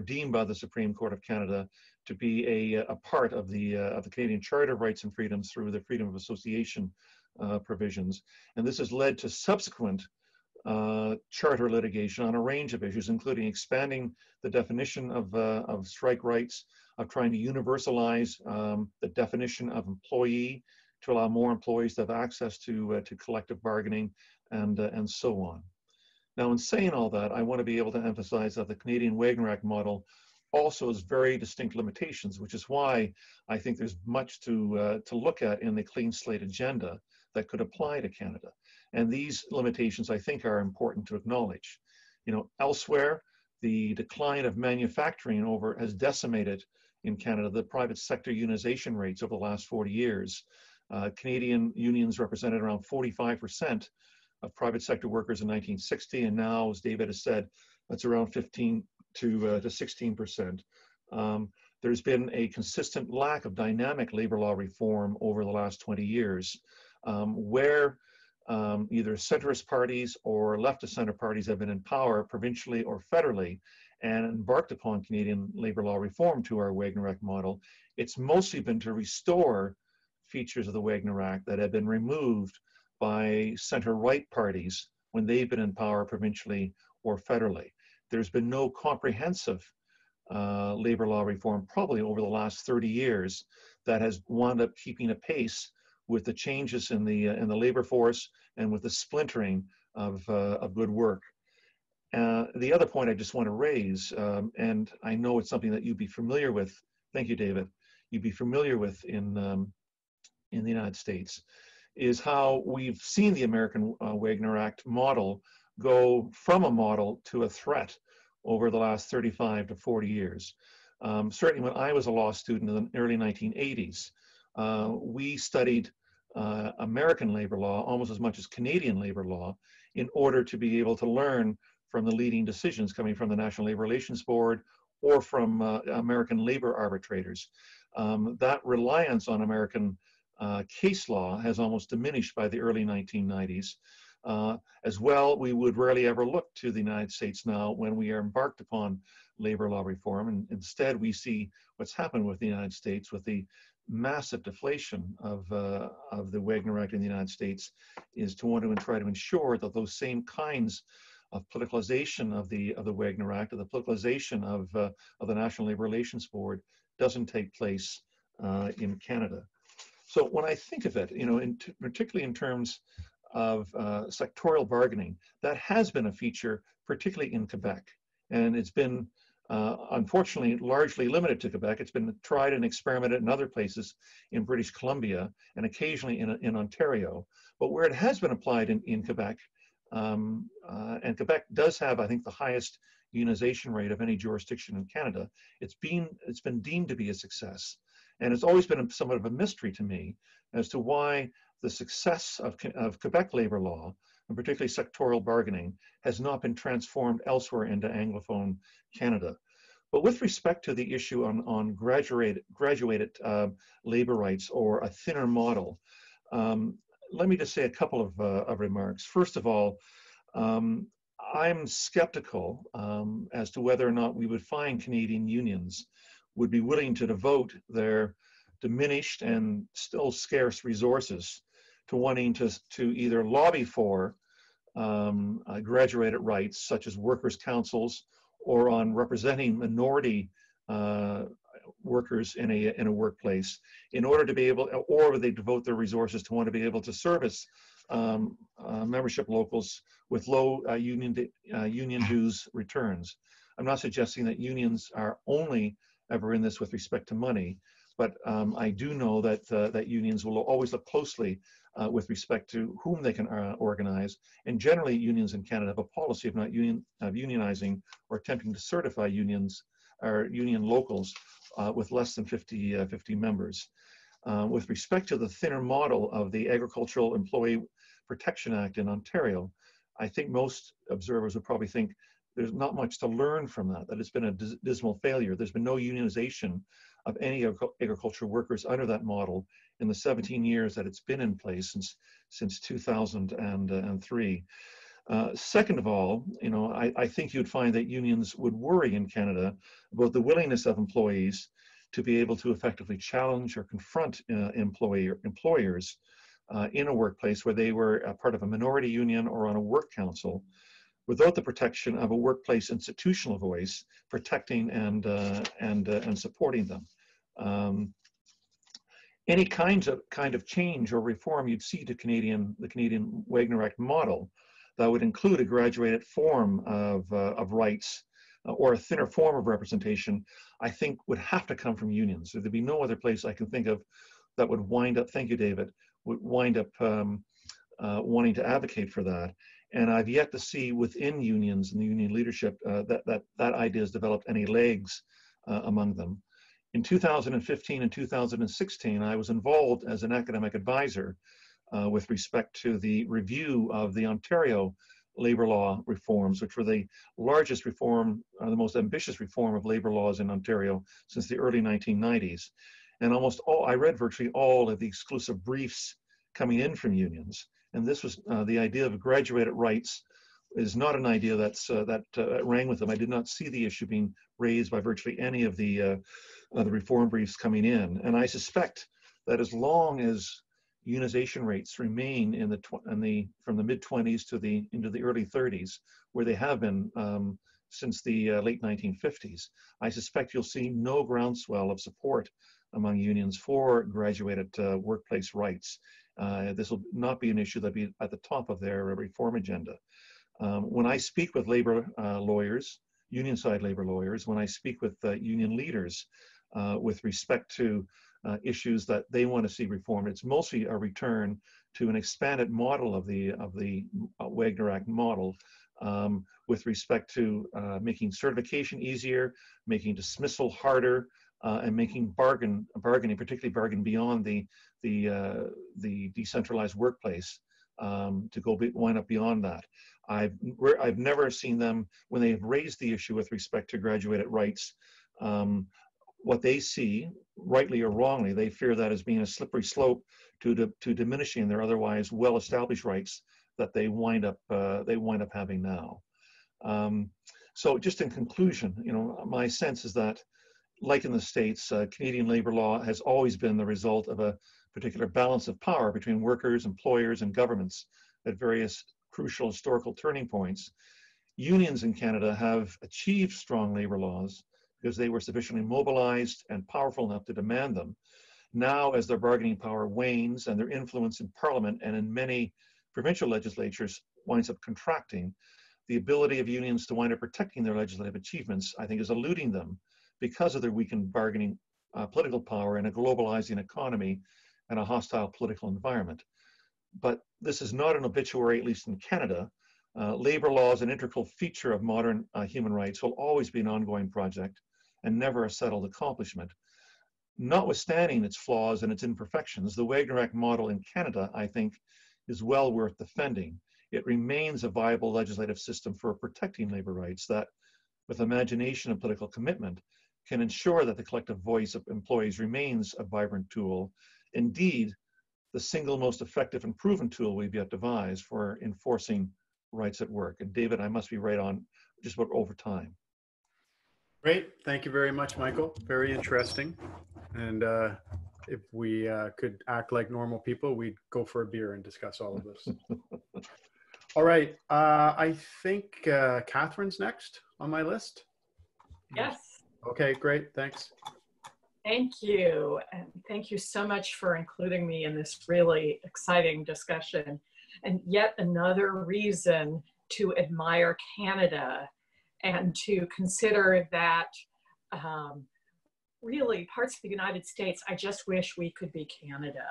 deemed by the Supreme Court of Canada to be a part of the Canadian Charter of Rights and Freedoms through the freedom of association provisions. And this has led to subsequent charter litigation on a range of issues, including expanding the definition of strike rights, of trying to universalize the definition of employee to allow more employees to have access to collective bargaining, and so on. Now, in saying all that, I want to be able to emphasize that the Canadian Wagner Act model also has very distinct limitations, which is why I think there's much to look at in the clean slate agenda that could apply to Canada. And these limitations, I think, are important to acknowledge. You know, elsewhere, the decline of manufacturing has decimated in Canada the private sector unionization rates over the last 40 years. Canadian unions represented around 45% of private sector workers in 1960, and now, as David has said, that's around 15 to 16%. There's been a consistent lack of dynamic labor law reform over the last 20 years, where either centrist parties or leftist center parties have been in power provincially or federally and embarked upon Canadian labor law reform to our Wagner Act model. It's mostly been to restore features of the Wagner Act that have been removed by center-right parties when they've been in power provincially or federally. There's been no comprehensive labor law reform probably over the last 30 years that has wound up keeping a pace with the changes in the labor force and with the splintering of good work. The other point I just want to raise, and I know it's something that you'd be familiar with, thank you, David, you'd be familiar with in the United States, is how we've seen the American Wagner Act model go from a model to a threat over the last 35 to 40 years. Certainly when I was a law student in the early 1980s, we studied American labor law almost as much as Canadian labor law in order to be able to learn from the leading decisions coming from the National Labor Relations Board or from American labor arbitrators. That reliance on American case law has almost diminished by the early 1990s. As well, we would rarely ever look to the United States now when we are embarked upon labor law reform, and instead we see what's happened with the United States with the massive deflation of the Wagner Act in the United States, is to want to try to ensure that those same kinds of politicalization of the Wagner Act, of the politicalization of the National Labor Relations Board, doesn't take place in Canada. So when I think of it, you know, particularly in terms of sectorial bargaining, that has been a feature, particularly in Quebec, and it's been unfortunately largely limited to Quebec. It's been tried and experimented in other places in British Columbia and occasionally in Ontario. But where it has been applied in Quebec, and Quebec does have, I think, the highest unionization rate of any jurisdiction in Canada, it's been deemed to be a success. And it's always been somewhat of a mystery to me as to why the success of Quebec labor law, and particularly sectorial bargaining, has not been transformed elsewhere into Anglophone Canada. But with respect to the issue on graduated labor rights or a thinner model, let me just say a couple of remarks. First of all, I'm skeptical as to whether or not we would find Canadian unions would be willing to devote their diminished and still scarce resources to wanting to either lobby for graduated rights, such as workers' councils, or on representing minority workers in a workplace, in order to be able, or they devote their resources to want to be able to service membership locals with low union dues returns. I'm not suggesting that unions are only ever in this with respect to money, but I do know that that unions will always look closely with respect to whom they can organize. And generally, unions in Canada have a policy of not unionizing or attempting to certify unions or union locals with less than 50 members. With respect to the thinner model of the Agricultural Employee Protection Act in Ontario, I think most observers would probably think there's not much to learn from that it's been a dismal failure. There's been no unionization of any agricultural workers under that model in the 17 years that it's been in place since 2003. Second of all, you know, I think you'd find that unions would worry in Canada about the willingness of employees to be able to effectively challenge or confront employers in a workplace where they were a part of a minority union or on a work council, without the protection of a workplace institutional voice protecting and supporting them. Any kind of change or reform you'd see to the Canadian Wagner Act model that would include a graduated form of rights or a thinner form of representation, I think would have to come from unions. So there'd be no other place I can think of that would wind up, thank you, David, would wind up wanting to advocate for that. And I've yet to see within unions and the union leadership that idea has developed any legs among them. In 2015 and 2016, I was involved as an academic advisor with respect to the review of the Ontario labor law reforms, which were the largest reform, the most ambitious reform of labor laws in Ontario since the early 1990s. And I read virtually all of the exclusive briefs coming in from unions. And this was the idea of graduated rights is not an idea that rang with them. I did not see the issue being raised by virtually any of the reform briefs coming in. And I suspect that as long as unionization rates remain from the mid-20s to into the early 30s, where they have been since the late 1950s, I suspect you'll see no groundswell of support among unions for graduated workplace rights. This will not be an issue that'll be at the top of their reform agenda. When I speak with labor lawyers, union side labor lawyers, when I speak with union leaders with respect to issues that they want to see reformed, it's mostly a return to an expanded model of the Wagner Act model with respect to making certification easier, making dismissal harder, and making bargaining, particularly beyond the decentralized workplace to wind up beyond that. I've never seen them, when they've raised the issue with respect to graduated rights, what they see, rightly or wrongly, they fear that as being a slippery slope to diminishing their otherwise well-established rights that they wind up having now. So just in conclusion, my sense is that, like in the States, Canadian labor law has always been the result of a particular balance of power between workers, employers, and governments at various crucial historical turning points. Unions in Canada have achieved strong labor laws because they were sufficiently mobilized and powerful enough to demand them. Now, as their bargaining power wanes and their influence in Parliament and in many provincial legislatures winds up contracting, the ability of unions to wind up protecting their legislative achievements, I think, is eluding them because of their weakened bargaining political power in a globalizing economy and a hostile political environment. But this is not an obituary, at least in Canada. Labor law is an integral feature of modern human rights, will always be an ongoing project and never a settled accomplishment. Notwithstanding its flaws and its imperfections, the Wagner Act model in Canada, I think, is well worth defending. It remains a viable legislative system for protecting labor rights that, with imagination and political commitment, can ensure that the collective voice of employees remains a vibrant tool. Indeed, the single most effective and proven tool we've yet devised for enforcing rights at work. And David, I must be right on just about over time. Great. Thank you very much, Michael. Very interesting. And if we could act like normal people, we'd go for a beer and discuss all of this. All right. I think Catherine's next on my list. Yes. Okay, great. Thanks. Thank you. And thank you so much for including me in this really exciting discussion. And yet another reason to admire Canada and to consider that really parts of the United States, I just wish we could be Canada.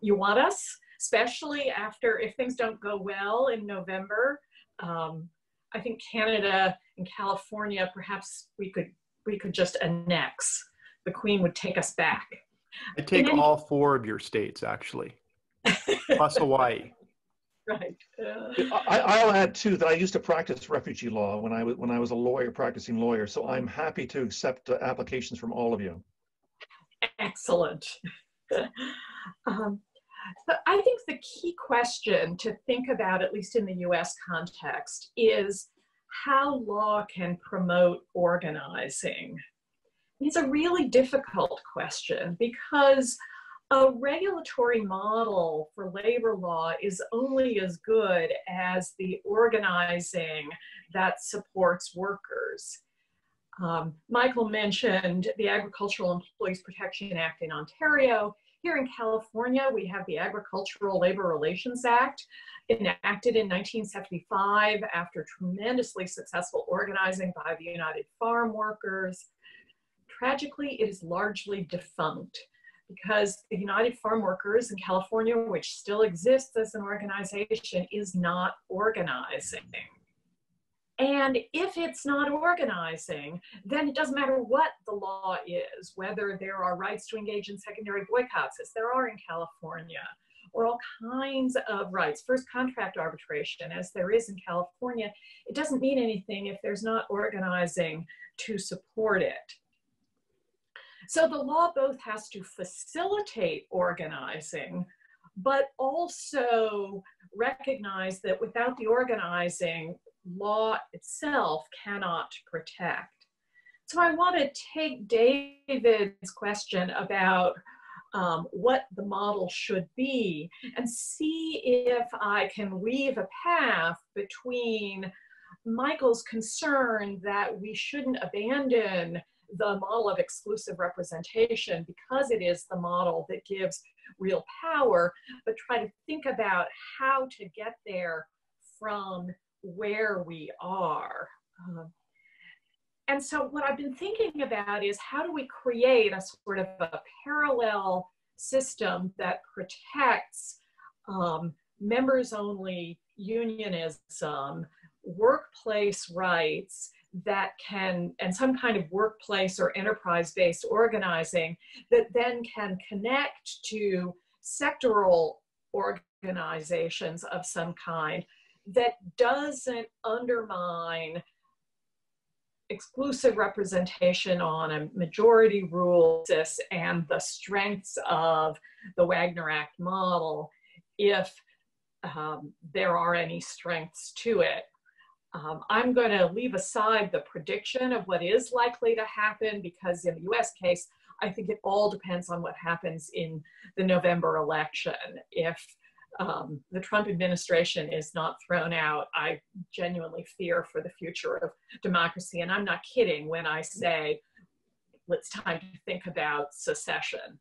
You want us, especially if things don't go well in November. I think Canada and California, perhaps we could just annex. The Queen would take us back. I take all 4 of your states, actually, plus Hawaii. Right. I'll add too that I used to practice refugee law when I was a practicing lawyer. So I'm happy to accept applications from all of you. Excellent. But I think the key question to think about, at least in the US context, is how law can promote organizing. It's a really difficult question because a regulatory model for labor law is only as good as the organizing that supports workers. Michael mentioned the Agricultural Employees Protection Act in Ontario. Here in California, we have the Agricultural Labor Relations Act, enacted in 1975 after tremendously successful organizing by the United Farm Workers. Tragically, it is largely defunct because the United Farm Workers in California, which still exists as an organization, is not organizing. And if it's not organizing, then it doesn't matter what the law is, whether there are rights to engage in secondary boycotts, as there are in California, or all kinds of rights, first contract arbitration, as there is in California. It doesn't mean anything if there's not organizing to support it. So the law both has to facilitate organizing, but also recognize that without the organizing, law itself cannot protect. So I want to take David's question about what the model should be and see if I can weave a path between Michael's concern that we shouldn't abandon the model of exclusive representation because it is the model that gives real power, but try to think about how to get there from where we are. And so what I've been thinking about is how do we create a sort of a parallel system that protects members-only unionism, workplace rights, that can, and some kind of workplace or enterprise-based organizing that then can connect to sectoral organizations of some kind that doesn't undermine exclusive representation on a majority rule basis and the strengths of the Wagner Act model, if there are any strengths to it. I'm going to leave aside the prediction of what is likely to happen because in the US case, I think it all depends on what happens in the November election. If the Trump administration is not thrown out, I genuinely fear for the future of democracy. And I'm not kidding when I say it's time to think about secession,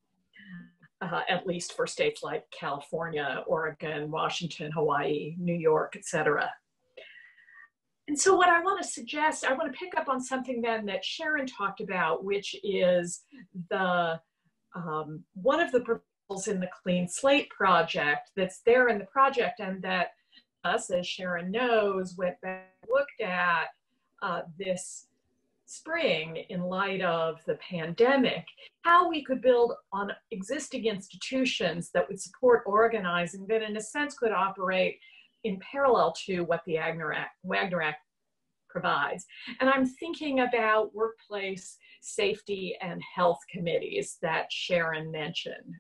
at least for states like California, Oregon, Washington, Hawaii, New York, etc. And so what I want to suggest, I want to pick up on something then that Sharon talked about, which is the one of the proposals in the Clean Slate project that's there in the project, and that us, as Sharon knows, went back and looked at this spring in light of the pandemic, how we could build on existing institutions that would support organizing that in a sense could operate in parallel to what the Wagner Act provides. And I'm thinking about workplace safety and health committees that Sharon mentioned.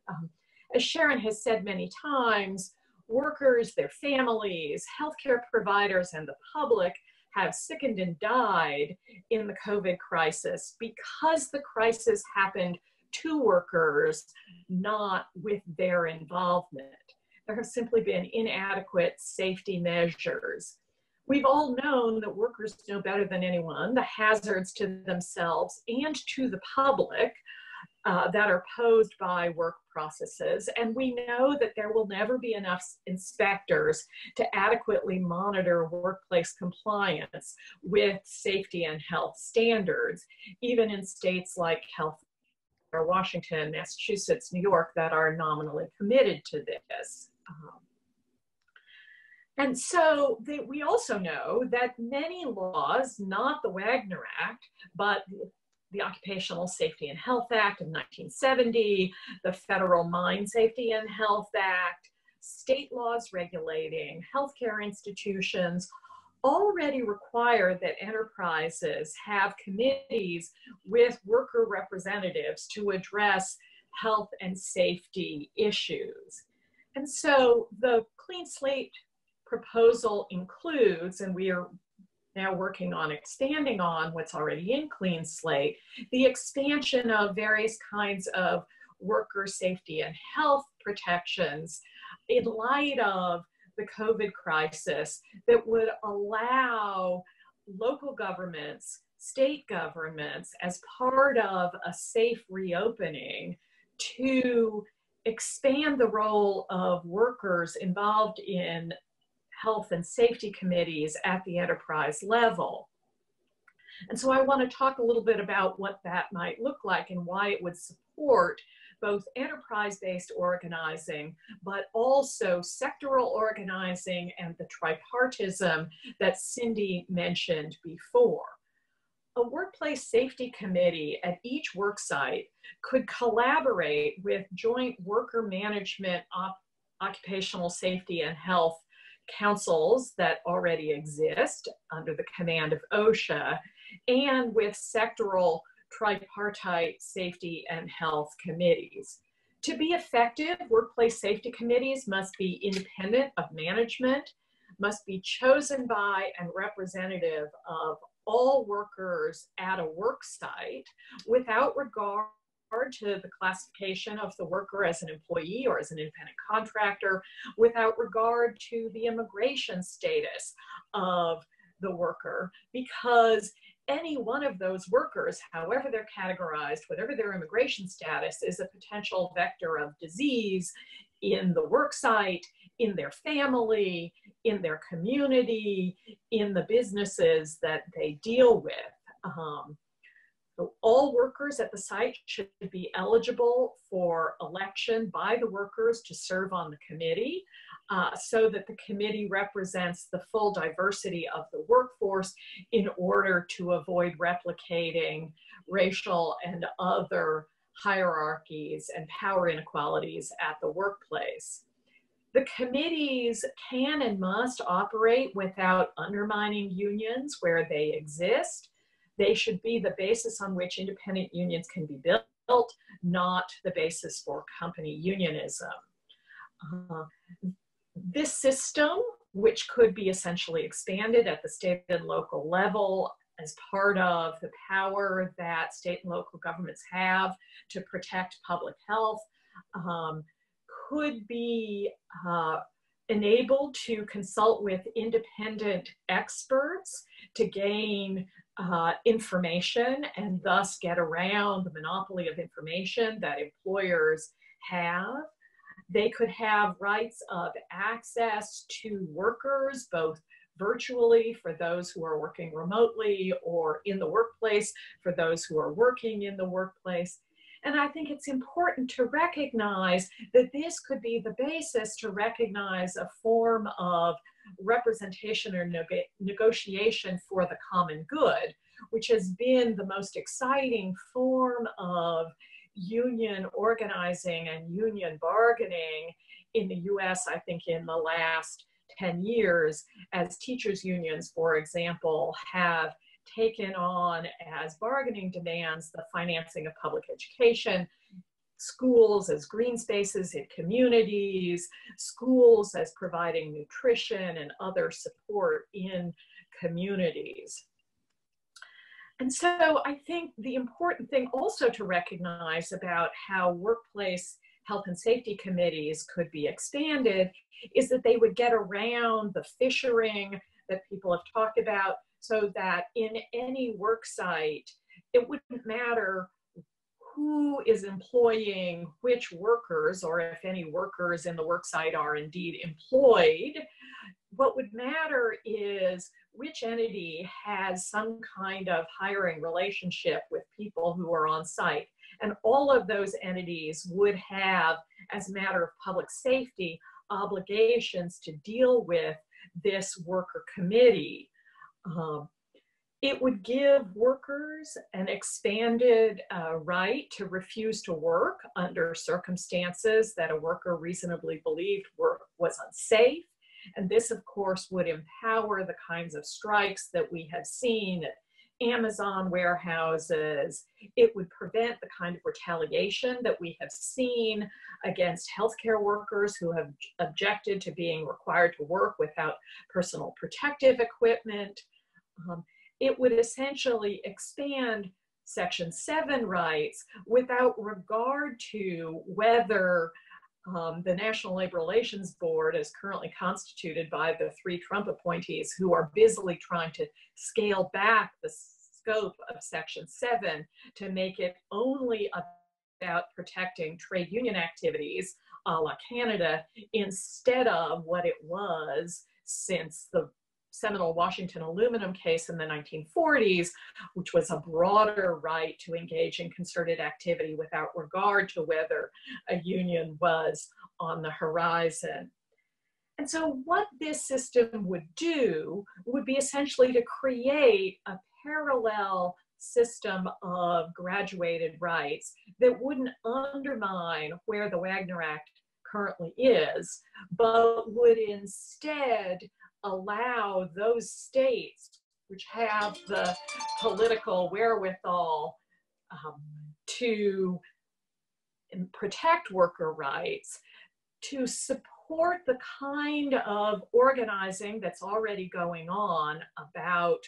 As Sharon has said many times, workers, their families, healthcare providers, and the public have sickened and died in the COVID crisis because the crisis happened to workers, not with their involvement. There have simply been inadequate safety measures. We've all known that workers know better than anyone the hazards to themselves and to the public that are posed by work processes. And we know that there will never be enough inspectors to adequately monitor workplace compliance with safety and health standards, even in states like California, Washington, Massachusetts, New York, that are nominally committed to this. And so we also know that many laws, not the Wagner Act, but the Occupational Safety and Health Act of 1970, the Federal Mine Safety and Health Act, state laws regulating healthcare institutions, already require that enterprises have committees with worker representatives to address health and safety issues. And so the Clean Slate proposal includes, and we are now working on expanding on what's already in Clean Slate, the expansion of various kinds of worker safety and health protections in light of the COVID crisis that would allow local governments, state governments, as part of a safe reopening, to expand the role of workers involved in health and safety committees at the enterprise level. And so I want to talk a little bit about what that might look like and why it would support both enterprise-based organizing, but also sectoral organizing and the tripartism that Cindy mentioned before. A workplace safety committee at each worksite could collaborate with joint worker management, occupational safety and health councils that already exist under the command of OSHA, and with sectoral tripartite safety and health committees. To be effective, workplace safety committees must be independent of management, must be chosen by and representative of all workers at a work site without regard to the classification of the worker as an employee or as an independent contractor, without regard to the immigration status of the worker, because any one of those workers, however they're categorized, whatever their immigration status, is a potential vector of disease in the work site, in their family, in their community, in the businesses that they deal with. So all workers at the site should be eligible for election by the workers to serve on the committee, so that the committee represents the full diversity of the workforce in order to avoid replicating racial and other hierarchies and power inequalities at the workplace. The committees can and must operate without undermining unions where they exist. They should be the basis on which independent unions can be built, not the basis for company unionism. This system, which could be essentially expanded at the state and local level as part of the power that state and local governments have to protect public health, could be enabled to consult with independent experts to gain information and thus get around the monopoly of information that employers have. They could have rights of access to workers, both virtually for those who are working remotely or in the workplace for those who are working in the workplace. And I think it's important to recognize that this could be the basis to recognize a form of representation or negotiation for the common good, which has been the most exciting form of union organizing and union bargaining in the US, I think, in the last 10 years, as teachers' unions, for example, have taken on as bargaining demands the financing of public education, schools as green spaces in communities, schools as providing nutrition and other support in communities. And so I think the important thing also to recognize about how workplace health and safety committees could be expanded is that they would get around the fishering that people have talked about, so that in any work site, it wouldn't matter who is employing which workers, or if any workers in the work site are indeed employed. What would matter is which entity has some kind of hiring relationship with people who are on site. And all of those entities would have, as a matter of public safety, obligations to deal with this worker committee. It would give workers an expanded right to refuse to work under circumstances that a worker reasonably believed was unsafe. And this, of course, would empower the kinds of strikes that we have seen at Amazon warehouses. It would prevent the kind of retaliation that we have seen against healthcare workers who have objected to being required to work without personal protective equipment. it would essentially expand Section 7 rights without regard to whether the National Labor Relations Board, as currently constituted by the 3 Trump appointees who are busily trying to scale back the scope of Section 7 to make it only about protecting trade union activities a la Canada, instead of what it was since the seminal Washington aluminum case in the 1940s, which was a broader right to engage in concerted activity without regard to whether a union was on the horizon. And so what this system would do would be essentially to create a parallel system of graduated rights that wouldn't undermine where the Wagner Act currently is, but would instead allow those states which have the political wherewithal to protect worker rights to support the kind of organizing that's already going on about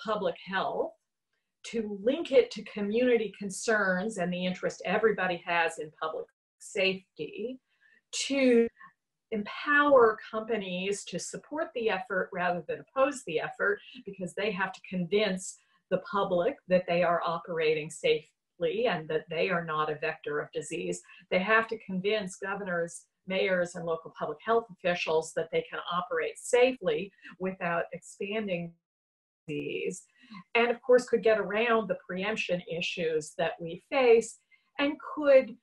public health, to link it to community concerns and the interest everybody has in public safety, to empower companies to support the effort rather than oppose the effort, because they have to convince the public that they are operating safely and that they are not a vector of disease. They have to convince governors, mayors, and local public health officials that they can operate safely without expanding disease. And of course could get around the preemption issues that we face, and could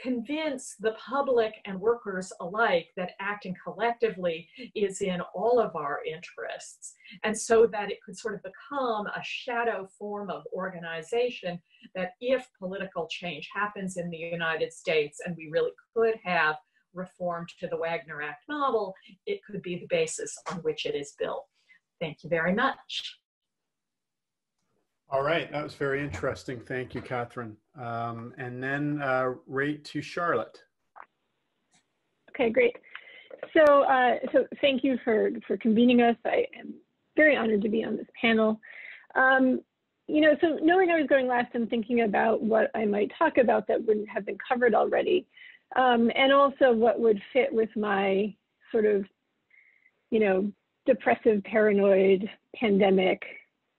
convince the public and workers alike that acting collectively is in all of our interests. And so that it could sort of become a shadow form of organization that if political change happens in the United States and we really could have reform to the Wagner Act model, it could be the basis on which it is built. Thank you very much. All right, that was very interesting. Thank you, Catherine. And then right to Charlotte. Okay, great. So, thank you for convening us. I am very honored to be on this panel. You know, so knowing I was going last and thinking about what I might talk about that wouldn't have been covered already, and also what would fit with my sort of, you know, depressive, paranoid, pandemic,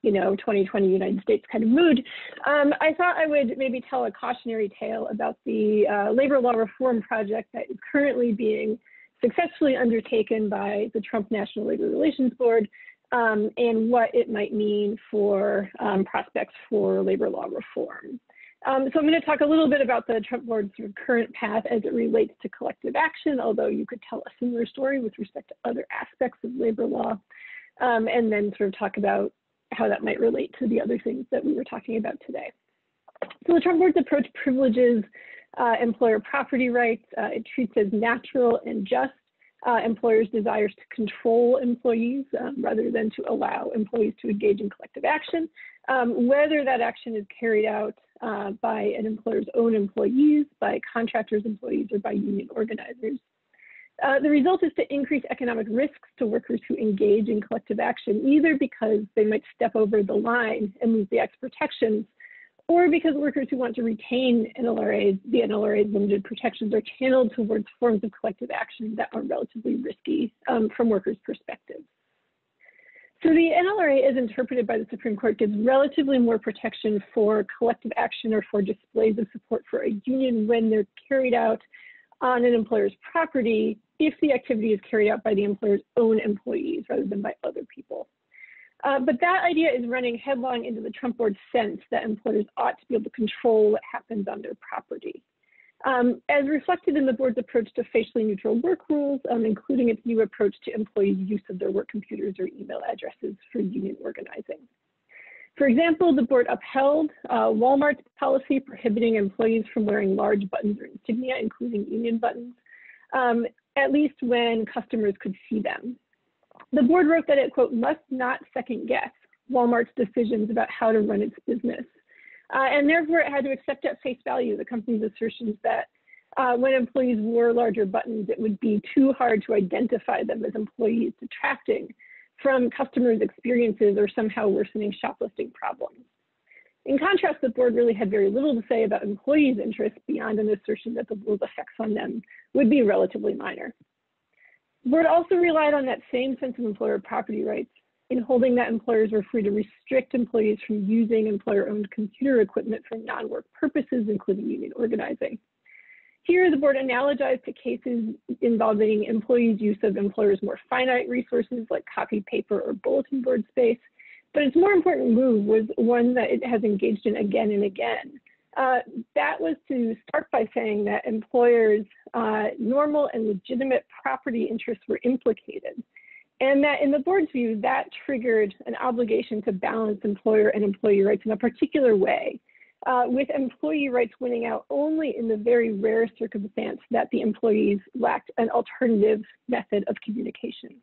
you know, 2020 United States kind of mood, I thought I would maybe tell a cautionary tale about the labor law reform project that is currently being successfully undertaken by the Trump National Labor Relations Board, and what it might mean for prospects for labor law reform. So I'm going to talk a little bit about the Trump board's sort of current path as it relates to collective action, although you could tell a similar story with respect to other aspects of labor law, and then sort of talk about how that might relate to the other things that we were talking about today. So the Trump board's approach privileges employer property rights. It treats as natural and just employers' desires to control employees rather than to allow employees to engage in collective action, whether that action is carried out by an employer's own employees, by contractors' employees, or by union organizers. The result is to increase economic risks to workers who engage in collective action, either because they might step over the line and lose the Act's protections, or because workers who want to retain the NLRA's limited protections are channeled towards forms of collective action that are relatively risky from workers' perspectives. So the NLRA, as interpreted by the Supreme Court, gives relatively more protection for collective action or for displays of support for a union when they're carried out on an employer's property if the activity is carried out by the employer's own employees rather than by other people. But that idea is running headlong into the Trump board's sense that employers ought to be able to control what happens on their property. As reflected in the board's approach to facially neutral work rules, including its new approach to employees' use of their work computers or email addresses for union organizing. For example, the board upheld Walmart's policy prohibiting employees from wearing large buttons or insignia, including union buttons, at least when customers could see them. The board wrote that it, quote, must not second guess Walmart's decisions about how to run its business. And therefore it had to accept at face value the company's assertions that when employees wore larger buttons, it would be too hard to identify them as employees detracting from customers' experiences or somehow worsening shoplifting problems. In contrast, the board really had very little to say about employees' interests beyond an assertion that the rule's effects on them would be relatively minor. The board also relied on that same sense of employer property rights in holding that employers were free to restrict employees from using employer-owned computer equipment for non-work purposes, including union organizing. Here, the board analogized to cases involving employees' use of employers' more finite resources like copy paper or bulletin board space, but its more important move was one that it has engaged in again and again. That was to start by saying that employers' normal and legitimate property interests were implicated, and that in the board's view, that triggered an obligation to balance employer and employee rights in a particular way, with employee rights winning out only in the very rare circumstance that the employees lacked an alternative method of communication.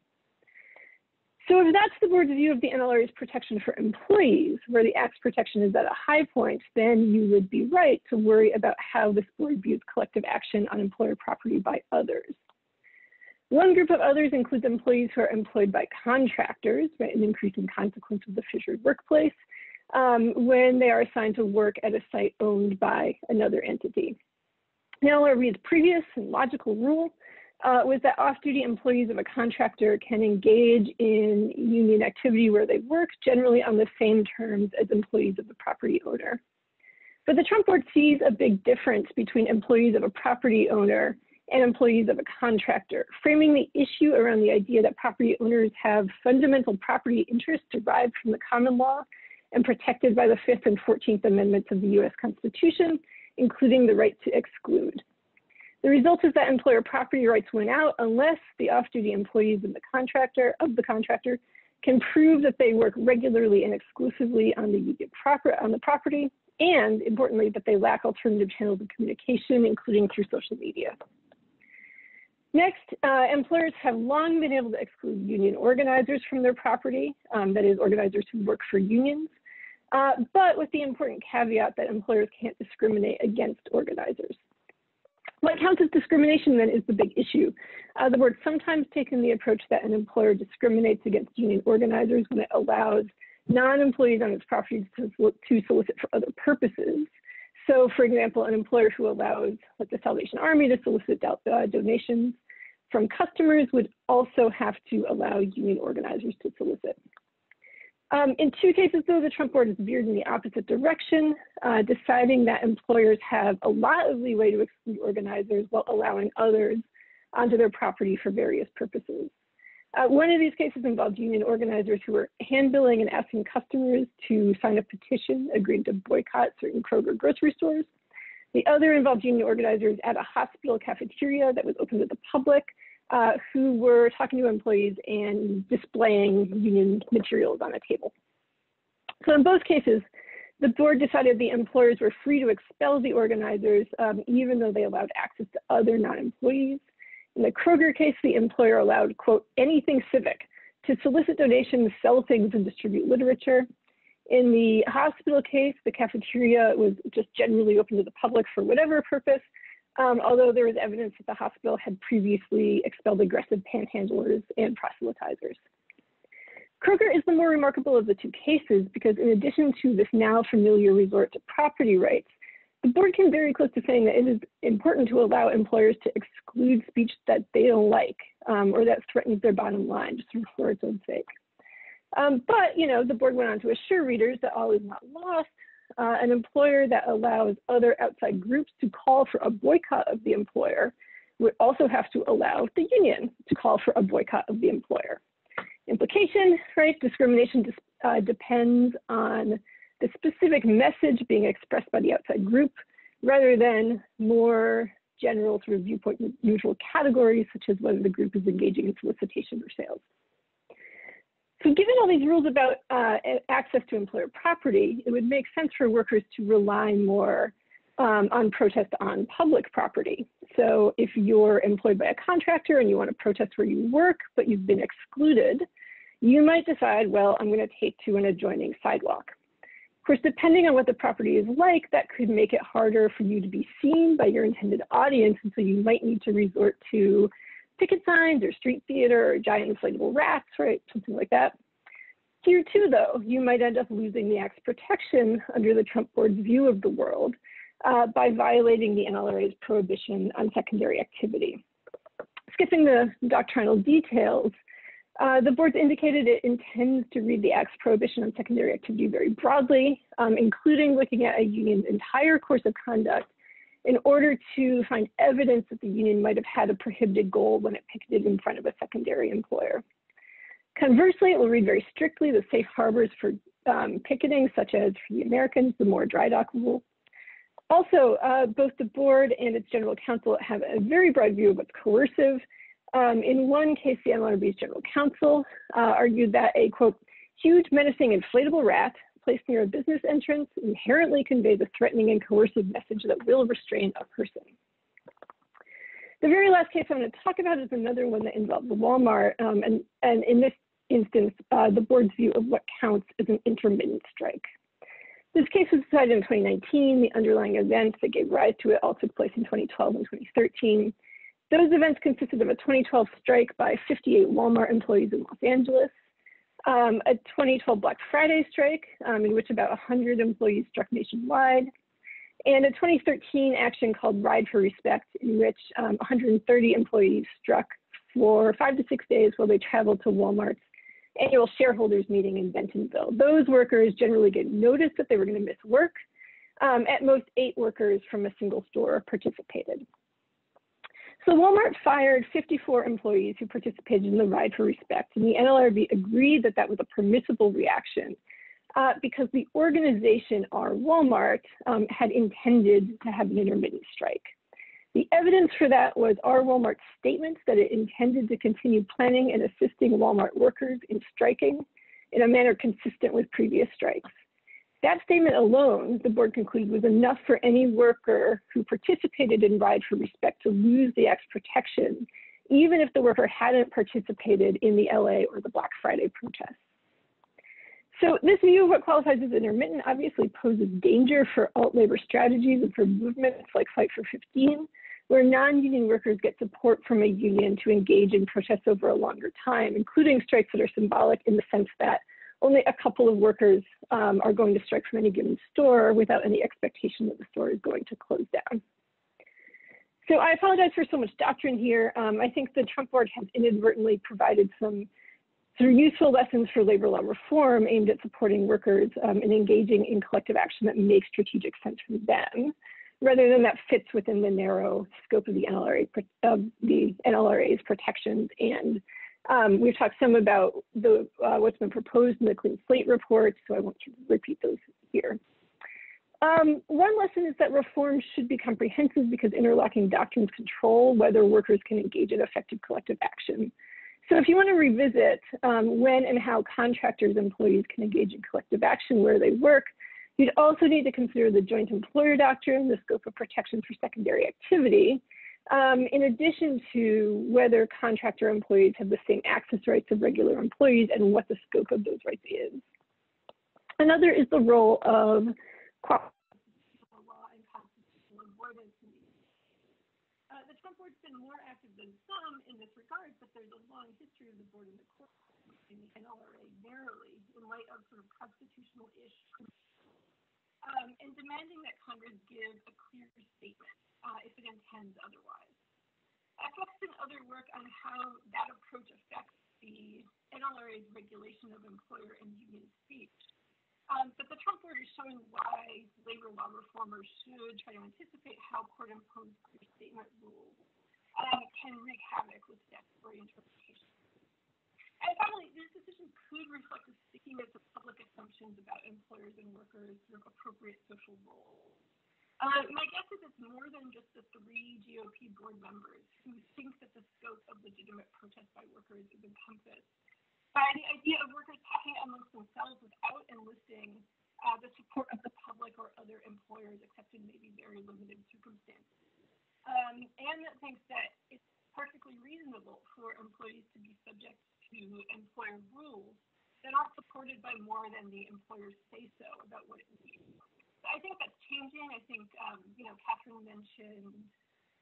So if that's the board's view of the NLRA's protection for employees, where the Act's protection is at a high point, then you would be right to worry about how this board views collective action on employer property by others. One group of others includes employees who are employed by contractors, right, an increasing consequence of the fissured workplace, when they are assigned to work at a site owned by another entity. NLRA's previous and logical rule was that off-duty employees of a contractor can engage in union activity where they work, generally on the same terms as employees of the property owner. But the Trump board sees a big difference between employees of a property owner and employees of a contractor, framing the issue around the idea that property owners have fundamental property interests derived from the common law and protected by the 5th and 14th Amendments of the US Constitution, including the right to exclude. The result is that employer property rights win out unless the off-duty employees of the contractor can prove that they work regularly and exclusively on the union property, and importantly, that they lack alternative channels of communication, including through social media. Next, employers have long been able to exclude union organizers from their property, that is, organizers who work for unions, but with the important caveat that employers can't discriminate against organizers. What counts as discrimination then is the big issue. The board sometimes taken the approach that an employer discriminates against union organizers when it allows non-employees on its property to solicit for other purposes. So for example, an employer who allows like the Salvation Army to solicit donations from customers would also have to allow union organizers to solicit. In two cases, though, the Trump board has veered in the opposite direction, deciding that employers have a lot of leeway to exclude organizers while allowing others onto their property for various purposes. One of these cases involved union organizers who were handbilling and asking customers to sign a petition agreeing to boycott certain Kroger grocery stores. The other involved union organizers at a hospital cafeteria that was open to the public, who were talking to employees and displaying union materials on a table. So in both cases, the board decided the employers were free to expel the organizers, even though they allowed access to other non-employees. In the Kroger case, the employer allowed, quote, anything civic to solicit donations, sell things, and distribute literature. In the hospital case, the cafeteria was just generally open to the public for whatever purpose, although there was evidence that the hospital had previously expelled aggressive panhandlers and proselytizers. Kroger is the more remarkable of the two cases because in addition to this now familiar resort to property rights, the board came very close to saying that it is important to allow employers to exclude speech that they don't like or that threatens their bottom line just for its own sake. But, you know, the board went on to assure readers that all is not lost. An employer that allows other outside groups to call for a boycott of the employer would also have to allow the union to call for a boycott of the employer. Implication, right? Discrimination depends on the specific message being expressed by the outside group rather than more general sort of viewpoint neutral categories such as whether the group is engaging in solicitation or sales. So given all these rules about access to employer property, it would make sense for workers to rely more on protest on public property. So if you're employed by a contractor and you want to protest where you work, but you've been excluded, you might decide, well, I'm going to take to an adjoining sidewalk. Of course, depending on what the property is like, that could make it harder for you to be seen by your intended audience, and so you might need to resort to picket signs or street theater or giant inflatable rats, right? Something like that. Here too, though, you might end up losing the Act's protection under the Trump board's view of the world by violating the NLRA's prohibition on secondary activity. Skipping the doctrinal details, the board's indicated it intends to read the Act's prohibition on secondary activity very broadly, including looking at a union's entire course of conduct in order to find evidence that the union might have had a prohibited goal when it picketed in front of a secondary employer. Conversely, it will read very strictly the safe harbors for picketing, such as for the Americans, the Moore dry dock rule. Also, both the board and its general counsel have a very broad view of what's coercive. In one case, the NLRB's general counsel argued that a, quote, huge menacing inflatable rat placed near a business entrance inherently conveys a threatening and coercive message that will restrain a person. The very last case I'm going to talk about is another one that involves Walmart, and in this instance, the board's view of what counts as an intermittent strike. This case was decided in 2019. The underlying events that gave rise to it all took place in 2012 and 2013. Those events consisted of a 2012 strike by 58 Walmart employees in Los Angeles, a 2012 Black Friday strike in which about 100 employees struck nationwide, and a 2013 action called Ride for Respect, in which 130 employees struck for 5 to 6 days while they traveled to Walmart's annual shareholders meeting in Bentonville. Those workers generally get notice that they were going to miss work. At most, 8 workers from a single store participated. So Walmart fired 54 employees who participated in the Ride for Respect, and the NLRB agreed that that was a permissible reaction because the organization, our Walmart, had intended to have an intermittent strike. The evidence for that was our Walmart's statements that it intended to continue planning and assisting Walmart workers in striking in a manner consistent with previous strikes. That statement alone, the board concluded, was enough for any worker who participated in Ride for Respect to lose the Act's protection, even if the worker hadn't participated in the LA or the Black Friday protests. So this view of what qualifies as intermittent obviously poses danger for alt-labor strategies and for movements like Fight for 15, where non-union workers get support from a union to engage in protests over a longer time, including strikes that are symbolic in the sense that only a couple of workers are going to strike from any given store without any expectation that the store is going to close down. So I apologize for so much doctrine here. I think the Trump board has inadvertently provided some sort of useful lessons for labor law reform aimed at supporting workers and engaging in collective action that makes strategic sense for them, rather than that fits within the narrow scope of the NLRA's protections. And we've talked some about what's been proposed in the Clean Slate report, so I won't repeat those here. One lesson is that reform should be comprehensive because interlocking doctrines control whether workers can engage in effective collective action. So if you want to revisit when and how contractors' employees can engage in collective action where they work, you'd also need to consider the joint employer doctrine, the scope of protection for secondary activity, in addition to whether contractor employees have the same access rights of regular employees and what the scope of those rights is. Another is the role of constitutional law and constitutional avoidance. The Trump board's been more active than some in this regard, but there's a long history of the board and the court in the NLRA narrowly in light of sort of constitutional issues. And demanding that Congress give a clear statement if it intends otherwise. I've focused in other work on how that approach affects the NLRA's regulation of employer and union speech. But the Trump board is showing why labor law reformers should try to anticipate how court-imposed clear statement rules can wreak havoc with statutory interpretation. And finally, this decision could reflect the stickiness of public assumptions about employers and workers' sort of appropriate social roles. My guess is it's more than just the 3 GOP board members who think that the scope of legitimate protest by workers is encompassed by the idea of workers talking amongst themselves without enlisting the support of the public or other employers, except in maybe very limited circumstances. And that thinks that it's perfectly reasonable for employees to be subject to employer rules that aren't supported by more than the employer's say-so about what it means. So I think that's changing. I think, Catherine mentioned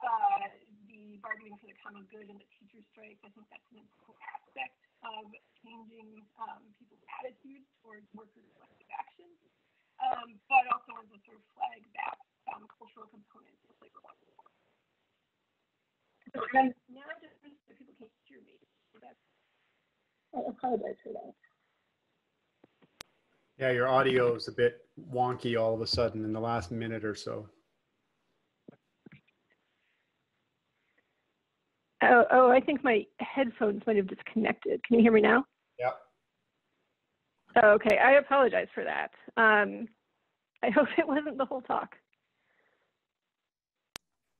the bargaining for the common good and the teacher strikes. I think that's an important aspect of changing people's attitudes towards workers' collective action, but also as a sort of flag that cultural components of labor law reform. So now just so people can't hear me. I apologize for that. Yeah, your audio is a bit wonky all of a sudden in the last minute or so. Oh, I think my headphones might have disconnected. Can you hear me now? Yeah. Oh, okay, I apologize for that. I hope it wasn't the whole talk.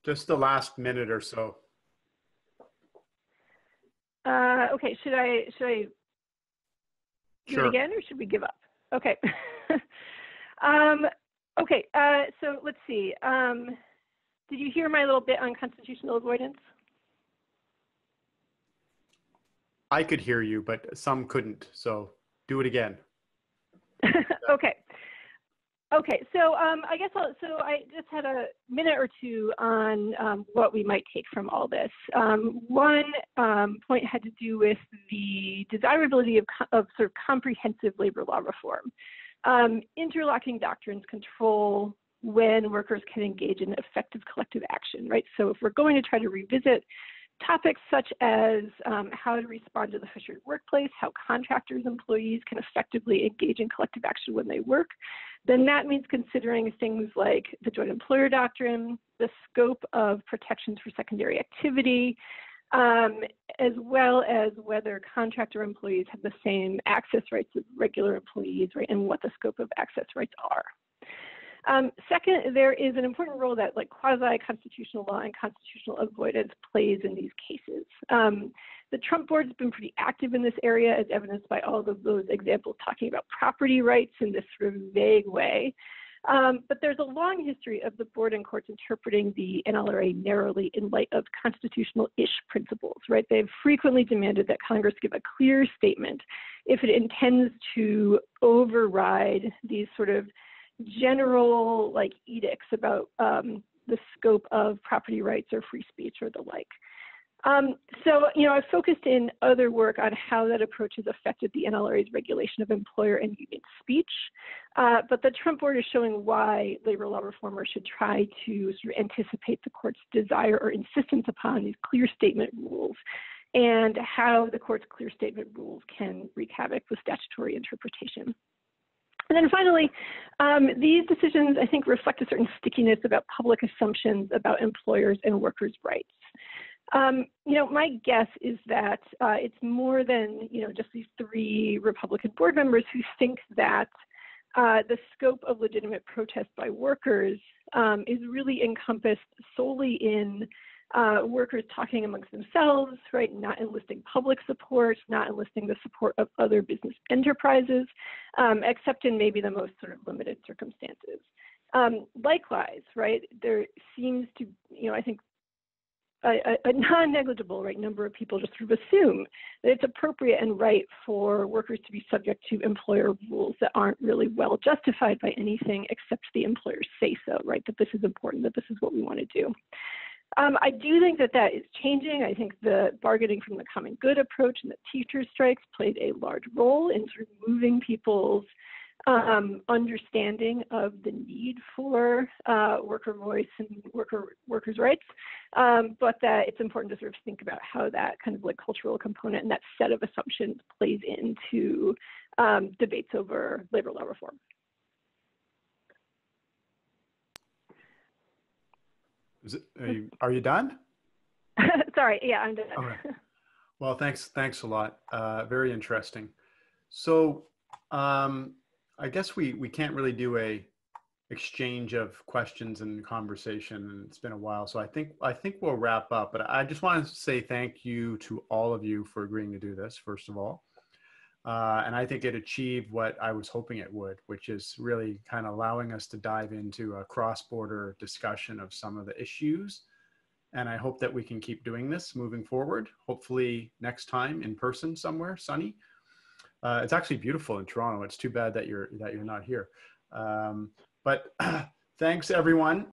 Just the last minute or so. Okay, should I do it again, or should we give up? Okay. Okay, so let's see. Did you hear my little bit on constitutional avoidance? I could hear you, but some couldn't. So do it again. Okay. Okay, so I guess so I just had a minute or two on what we might take from all this. One point had to do with the desirability of sort of comprehensive labor law reform. Interlocking doctrines control when workers can engage in effective collective action, right? So if we're going to try to revisit topics such as how to respond to the fissured workplace, how contractors' employees can effectively engage in collective action when they work, then that means considering things like the joint employer doctrine, the scope of protections for secondary activity, as well as whether contractor employees have the same access rights as regular employees, right, and what the scope of access rights are. Second, there is an important role that quasi-constitutional law and constitutional avoidance plays in these cases. The Trump board's been pretty active in this area, as evidenced by all of those examples talking about property rights in this sort of vague way. But there's a long history of the board and courts interpreting the NLRA narrowly in light of constitutional-ish principles, right? They've frequently demanded that Congress give a clear statement if it intends to override these sort of general edicts about the scope of property rights or free speech or the like. So, I've focused in other work on how that approach has affected the NLRA's regulation of employer and union speech. But the Trump board is showing why labor law reformers should try to sort of anticipate the court's desire or insistence upon these clear statement rules and how the court's clear statement rules can wreak havoc with statutory interpretation. And then finally, these decisions, I think, reflect a certain stickiness about public assumptions about employers and workers' rights. My guess is that it's more than, just these 3 Republican board members who think that the scope of legitimate protest by workers is really encompassed solely in workers talking amongst themselves, right, not enlisting public support, not enlisting the support of other business enterprises, except in maybe the most sort of limited circumstances. Likewise, right, there seems to, I think, a non-negligible number of people just sort of assume that it's appropriate and right for workers to be subject to employer rules that aren't really well justified by anything except the employers say so, right, that this is important, that this is what we want to do. I do think that is changing. I think the bargaining from the common good approach and the teacher strikes played a large role in sort of moving people's understanding of the need for worker voice and workers' rights, but that it's important to sort of think about how that kind of cultural component and that set of assumptions plays into debates over labor law reform. Are you done? Sorry, yeah, I'm done. All right. Well, thanks a lot. Very interesting. So I guess we can't really do a exchange of questions and conversation, and it's been a while. So I think we'll wrap up. But I just want to say thank you to all of you for agreeing to do this, first of all. And I think it achieved what I was hoping it would, which is really kind of allowing us to dive into a cross-border discussion of some of the issues. And I hope that we can keep doing this moving forward, hopefully next time in person somewhere, sunny. It's actually beautiful in Toronto. It's too bad that you're not here. But thanks, everyone.